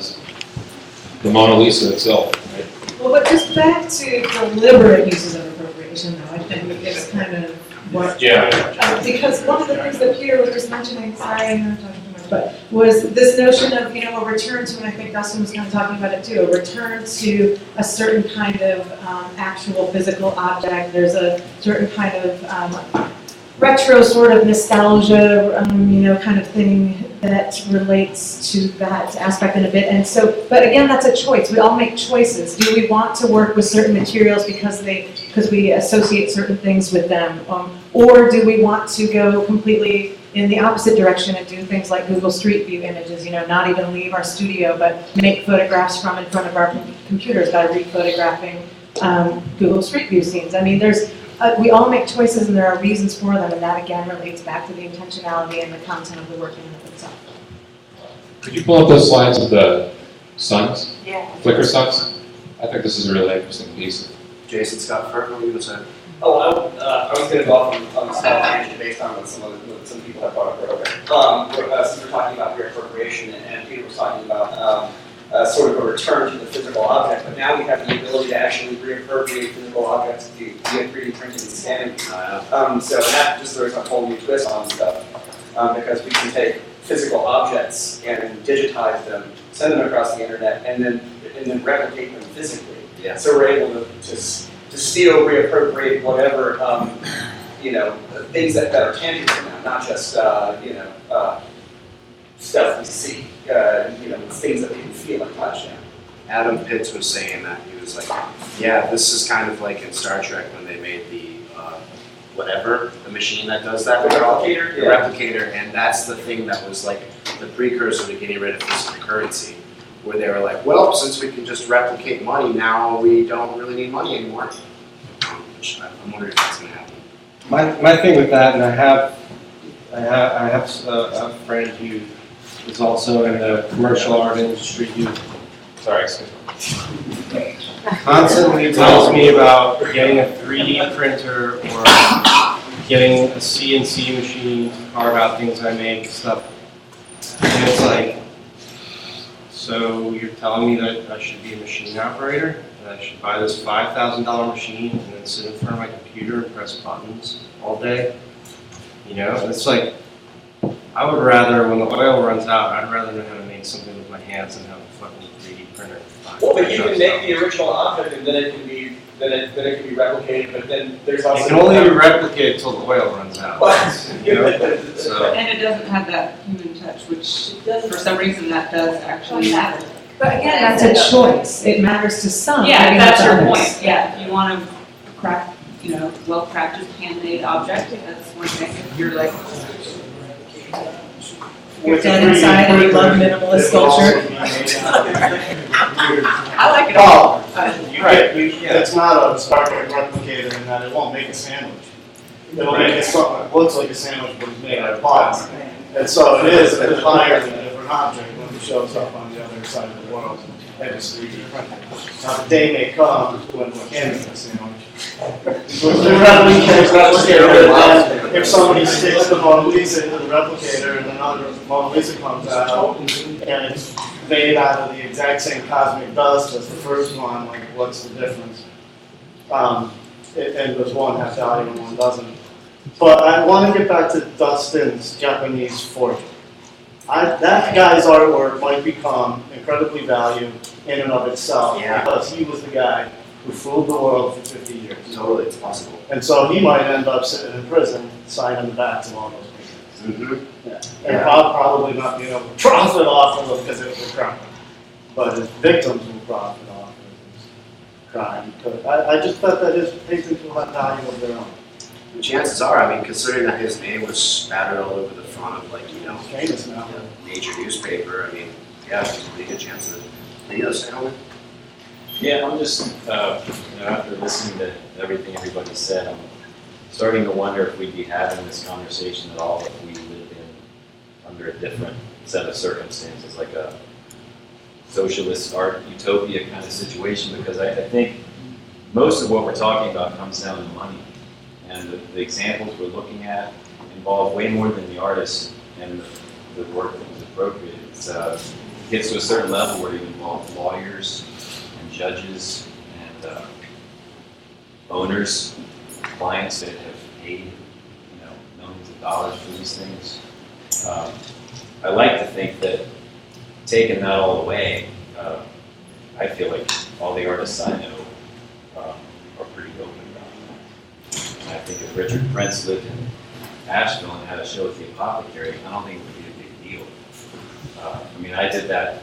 the Mona Lisa itself, right? Well, but just back to deliberate uses of appropriation, though, I think it's kind of what... Yeah. Because one of the things that Peter was just mentioning, sorry, I'm not talking too much, but was this notion of, you know, a return to, and I think Dustin was kind of talking about it too, a return to a certain kind of actual physical object. There's a certain kind of retro sort of nostalgia, you know, kind of thing that relates to that aspect in a bit. And so, but again, that's a choice. We all make choices. Do we want to work with certain materials because we associate certain things with them? Or do we want to go completely in the opposite direction and do things like Google Street View images, you know, not even leave our studio, but make photographs from in front of our computers by rephotographing Google Street View scenes. I mean, we all make choices and there are reasons for them, and that again relates back to the intentionality and the content of the work in and of itself. Could you pull up those slides of the suns? Yeah. Flicker suns? I think this is a really interesting piece. Jason Scott, what were you going to say? Oh, I was going to go off on a small tangent based on what some people have brought up earlier. Since we're talking about reappropriation, and Peter was talking about sort of a return to the physical object, but now we have the ability to actually reappropriate physical objects via 3D printing and scanning. So that just throws a whole new twist on stuff, because we can take physical objects and digitize them, send them across the internet, and then replicate them physically. Yeah. So we're able to steal, reappropriate, whatever, things that are tangible now, not just, stuff we see, things that people feel and touch now. Adam Pitts was saying that, he was like, yeah, this is kind of like in Star Trek when they made the, the machine that does that. The replicator? The replicator, and that's the thing that was like the precursor to getting rid of physical currency, where they were like, well, since we can just replicate money, now we don't really need money anymore. I'm wondering if that's gonna happen. My thing with that, and I have a friend who is also in the commercial art industry who constantly tells me about getting a 3D printer or getting a CNC machine to carve out things I make, stuff. And it's like, so you're telling me that I should be a machine operator? That I should buy this $5,000 machine and then sit in front of my computer and press buttons all day? It's like, I would rather, when the oil runs out, I'd rather know how to make something with my hands than have a fucking 3D printer. Well, but you can make the original object and then it can be replicated, but then there's also... It can only be replicated until the oil runs out. So. And it doesn't have that human touch, which for some reason that does actually matter. But again, that's a choice. It matters to some. Yeah, maybe that's not to your others. point. Yeah, if you want to craft, well-crafted handmade object, that's one thing. If you're like, You're With dead the 3D inside and you printer, love minimalist it will also culture. be made out of- I like it all. It's not a Star Trek replicator in that it won't make a sandwich. It'll make it something that looks like a sandwich but it's made out of plastic. And so it is entirely a different object when it shows up on the other side of the world. That is 3D printed. Now the day may come when we can make a sandwich. With the replicator, if somebody sticks the Mona Lisa into the replicator and another Mona Lisa comes out and it's made out of the exact same cosmic dust as the first one, like what's the difference? And does one have value and one doesn't? But I want to get back to Dustin's Japanese forgery. That guy's artwork might become incredibly valued in and of itself because he was the guy who fooled the world for 50 years. Totally, it's possible. And so he might end up sitting in prison, signing the backs of all those people. And probably not being able to profit off of them because it was a crime. But his victims will profit off of his crime. I just thought that his patrons will have value of their own. The chances are, I mean, considering that his name was spattered all over the front of, like, famous now. Major newspaper, I mean, yeah, there's a pretty good chance of it. Are you gonna say something? Yeah, I'm just, after listening to everything everybody said, I'm starting to wonder if we'd be having this conversation at all if we lived under a different set of circumstances, like a socialist art utopia kind of situation, because I think most of what we're talking about comes down to money. And the examples we're looking at involve way more than the artist and the work that was appropriated. It gets to a certain level where you involve lawyers and judges and owners, clients that have paid millions of dollars for these things. I like to think that taking that all away, I feel like all the artists I know are pretty open about that. And I think if Richard Prince lived in Asheville and had a show at the Apothecary, I don't think it would be a big deal. I mean, I did that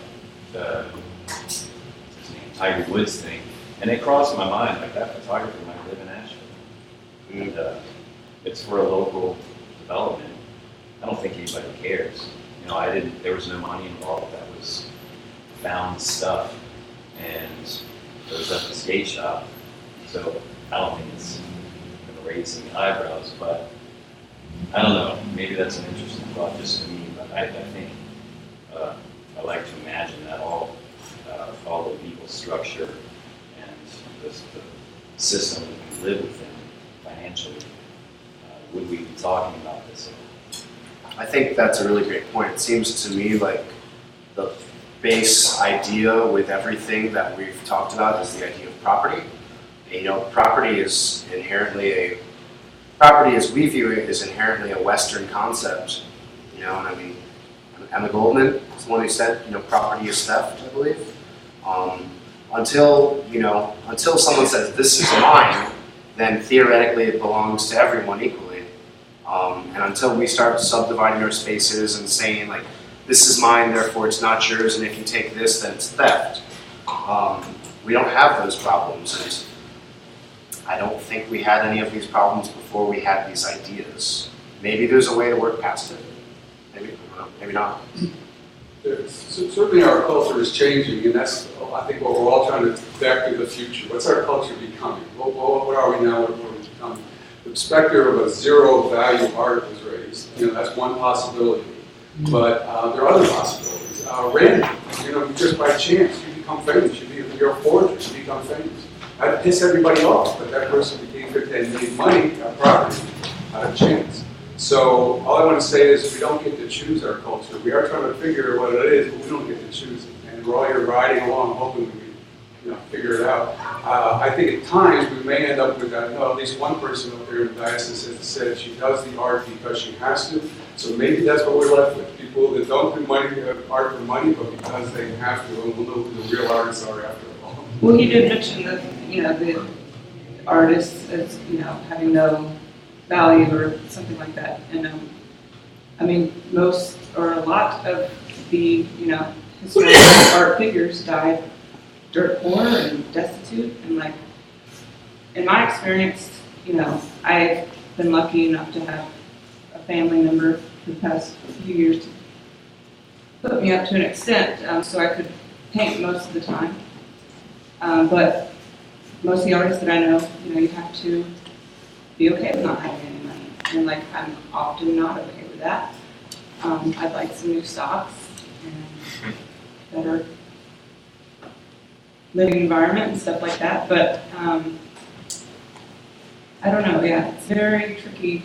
Tiger Woods thing, and it crossed my mind, like that photographer might live in Asheville. And it's for a local development. I don't think anybody cares. There was no money involved. That was found stuff, and it was at the skate shop. So I don't think it's going to raise any eyebrows, but I don't know. Maybe that's an interesting thought just to me, but I think I like to imagine that all the legal structure and the system that we live within financially, would we be talking about this? I think that's a really great point. It seems to me like the base idea with everything that we've talked about is the idea of property. And, property is inherently property as we view it is inherently a Western concept. And I mean, Emma Goldman is the one who said, property is theft, I believe. until someone says this is mine, then theoretically it belongs to everyone equally. And until we start subdividing our spaces and saying like, this is mine, therefore it's not yours, and if you take this, then it's theft. We don't have those problems, and I don't think we had any of these problems before we had these ideas. Maybe there's a way to work past it. Maybe, I don't know, maybe not. Certainly our culture is changing, and that's, I think, what we're all trying to vector the future. What's our culture becoming? What are we now? What are we becoming? The specter of a zero value art was raised. That's one possibility. But there are other possibilities. Random, just by chance, you become famous. You're a forger, you become famous. That piss everybody off, but that person became good and made money, property, out of chance. So all I want to say is we don't get to choose our culture. We are trying to figure what it is, but we don't get to choose it. And we're all here riding along hoping we figure it out. I think at times we may end up with at least one person up there in the diocese has said she does the art because she has to. So maybe that's what we're left with. People that don't do art for money, but because they have to, and we'll know who the real artists are after all. Well, you did mention that, the artists as, having no value or something like that. And most or a lot of the, historical art figures died dirt poor and destitute. And in my experience, I've been lucky enough to have a family member for the past few years to put me up to an extent, so I could paint most of the time. But most of the artists that I know, you have to be okay with not having any money. And I'm often not okay with that. I'd like some new stocks and better living environment and stuff like that. But I don't know, it's a very tricky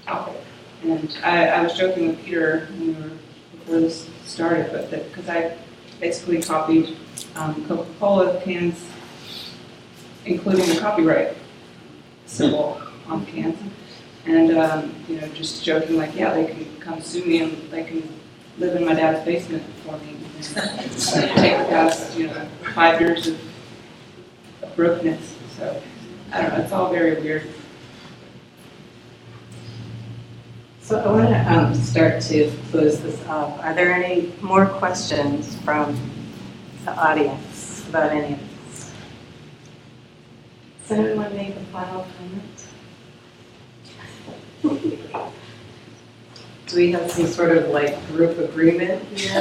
topic. And I was joking with Peter before this started, but because I basically copied Coca-Cola cans, including the copyright symbol on the cans, and just joking they can come sue me and they can live in my dad's basement for me and take the past 5 years of brokenness. So I don't know, it's all very weird. So I want to start to close this up. Are there any more questions from the audience about any of this? Does anyone want to make a final comment? Do we have some sort of group agreement here?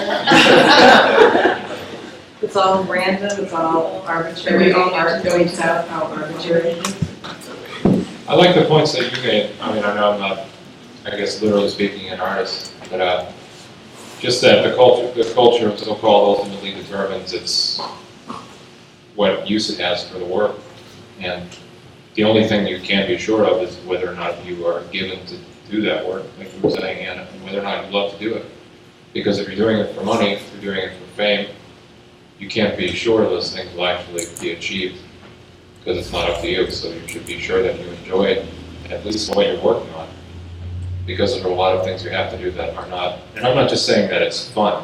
It's all random, it's all arbitrary, art points out how arbitrary it is. I like the points that you made. I know I'm not, literally speaking, an artist, but just that the culture so-called ultimately determines what use it has for the work. And the only thing you can be sure of is whether or not you are given to do that work, like we were saying, and whether or not you love to do it. Because if you're doing it for money, if you're doing it for fame, you can't be sure those things will actually be achieved because it's not up to you. So you should be sure that you enjoy at least what you're working on. Because there are a lot of things you have to do that are not, and I'm not just saying that it's fun,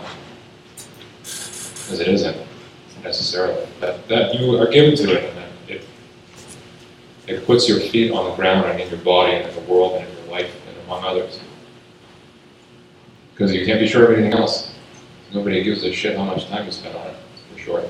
because it isn't necessarily, that you are given to it, and that it puts your feet on the ground and in your body and in the world and in your life and among others. Because you can't be sure of anything else. Nobody gives a shit how much time you spend on it, for sure.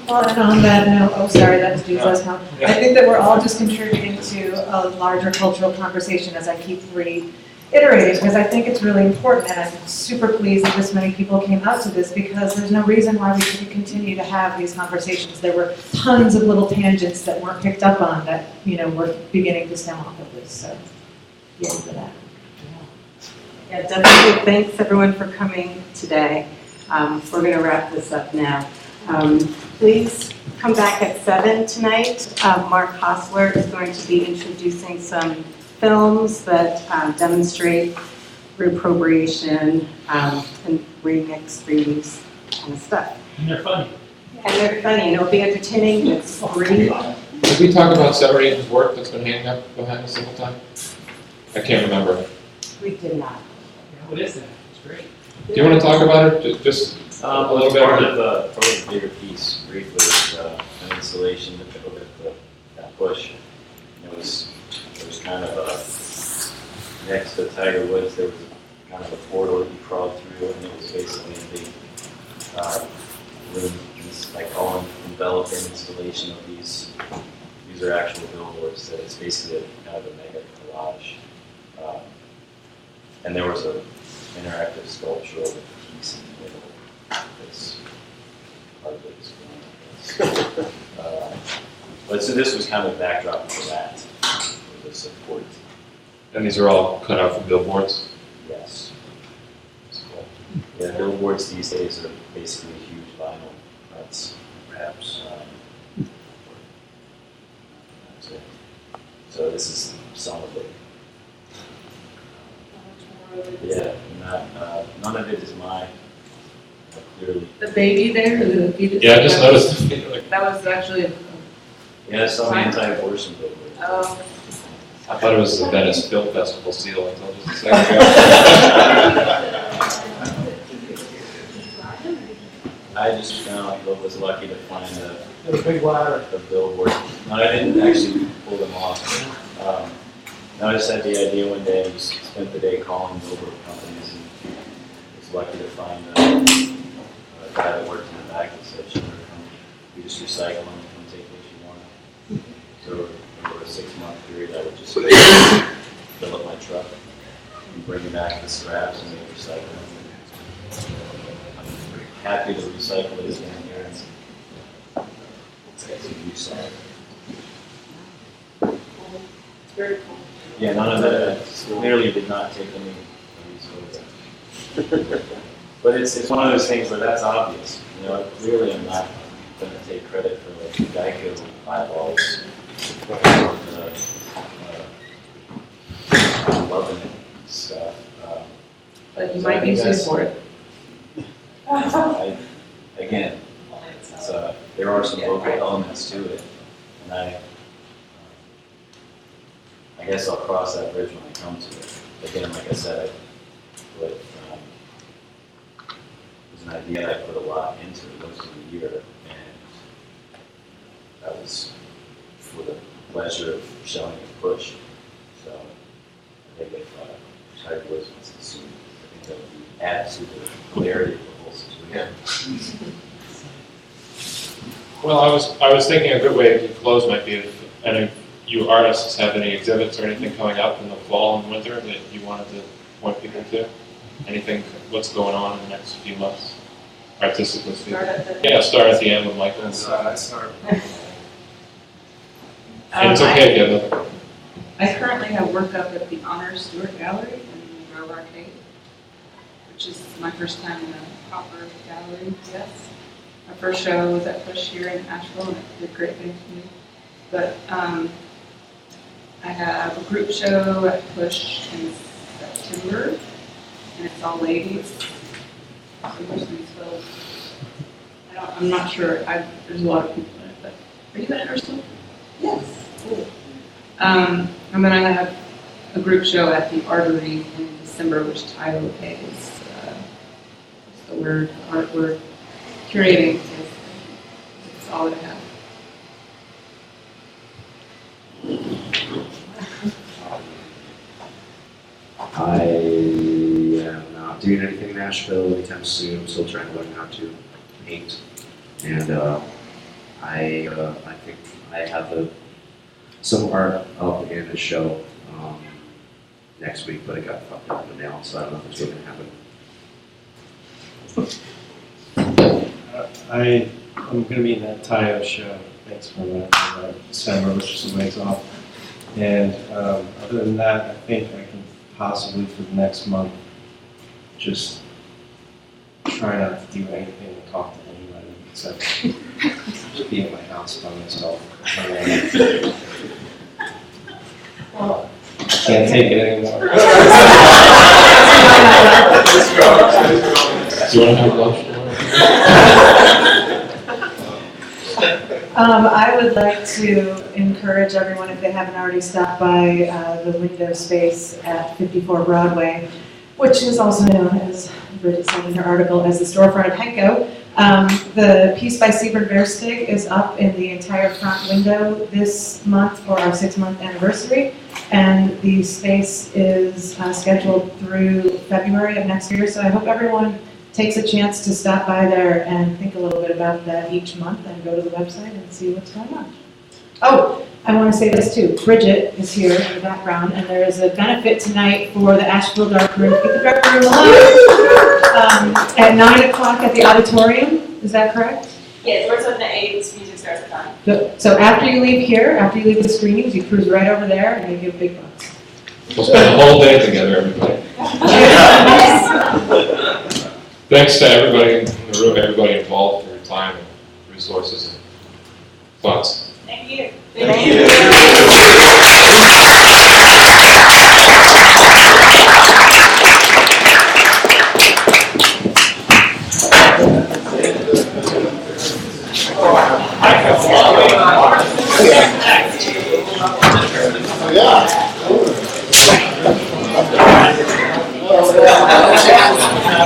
Well, and on that note, sorry, that was Jude's last comment. I think that we're all just contributing to a larger cultural conversation, as I keep reiterating, because I think it's really important, and I'm super pleased that this many people came out to this, because there's no reason why we shouldn't continue to have these conversations. There were tons of little tangents that weren't picked up on that, were beginning to stem off of this, so yeah, for that. Yeah, definitely. Thanks everyone for coming today. We're going to wrap this up now. Please come back at 7 tonight. Mark Hostler is going to be introducing some films that demonstrate reappropriation and reuse kind of stuff. And they're funny. And it'll be entertaining. It's free. Did we talk about Severian's work that's been hanging up behind us the whole time? I can't remember. We did not. What is that? It's great. Do you want to talk about it? Just A little bit. Part of the bigger piece, briefly, was an installation that over that bush. It was kind of next to Tiger Woods. There was kind of a portal that you crawled through, and it was basically a big room. Like all enveloping installation of these. These are actual billboards. That it's basically kind of a mega collage. And there was an interactive sculpture with a piece in the middle. That's part of it. But so this was kind of backdrop for that, for the support. And these are all cut out from billboards? Yes. Cool. Yeah, billboards these days are basically huge vinyl cuts, perhaps. So this is some of it. Yeah, none of it is mine. Clearly. The baby there, or the fetus? Yeah, I just noticed. That was actually. Yeah, it's some anti-abortion billboard. Oh. I thought it was the Venice Film Festival seal until just a second ago. I just was lucky to find a big ladder. A billboard. No, I didn't actually pull them off. No, I just had the idea one day and just spent the day calling billboard companies and was lucky to find a guy that worked in the back that said, sure, we just recycle them and come take what you want. So over a 6-month period, I would just fill up my truck and bring back the scraps and we'd recycle them. I'm pretty happy to recycle it again here. It's got some use on it. Very cool. Yeah, none of that clearly did not take any of these photos. But it's one of those things where that's obvious. You know, clearly I'm not going to take credit for like Geico eyeballs. I'm loving it and stuff. But you might be sued for it. Again, there are some local elements to it, and I guess I'll cross that bridge when I come to it. Again, like I said, it was an idea I put a lot into most of the year, and that was for the pleasure of showing it push. So I think if Tiger Woods wants to sue, I think that would add to the clarity of the whole situation. Well, I was thinking a good way to close might be if any of you artists have any exhibits or anything coming up in the fall and winter that you wanted to point people to. Anything, what's going on in the next few months, artistically speaking. Start at the end with Michael. I start. And it's okay if you have nothing. I currently have work up at the Honor Stewart Gallery in Grove Arcade, which is my first time in a proper gallery, yes. My first show was at Push here in Asheville, and it did great things for me. But I have a group show at Push in September, and it's all ladies. So Ursula's filled. I'm not sure. There's a lot of people in it, but are you in it, Ursula? Yes. Cool. And then I have a group show at the Artery in December, which title is what's the word? Art word. Curating. That's all that I have. I am not doing anything in Asheville anytime soon. I'm still trying to learn how to paint, and I think I have some art up in a show next week, but it got fucked up in the mail, so I don't know if it's really gonna happen. I'm going to be in that Tayo show. Thanks for that. December, which is a ways off. And other than that, I think I can possibly for the next month just try not to do anything or talk to anybody except just be at my house by myself. Well, I can't take it anymore. Do you want to have lunch? I would like to encourage everyone, if they haven't already stopped by the window space at 54 Broadway, which is also known as Bridget said in her article, as the storefront of Henko. The piece by Siebert Verstig is up in the entire front window this month for our 6-month anniversary, and the space is scheduled through February of next year, so I hope everyone takes a chance to stop by there and think a little bit about that each month and go to the website and see what's going on. Oh, I want to say this too. Bridget is here in the background, and there is a benefit tonight for the Asheville Dark Room. Get the Dark Room alive! At 9 o'clock at the auditorium. Is that correct? Yeah, doors open at 8, music starts at 9. Good. So after you leave here, after you leave the screenings, you cruise right over there and you give big bucks. We'll spend the whole day together, everybody. Thanks to everybody in the room, everybody involved for your time and resources and funds. Thank you. Thank you. Yeah.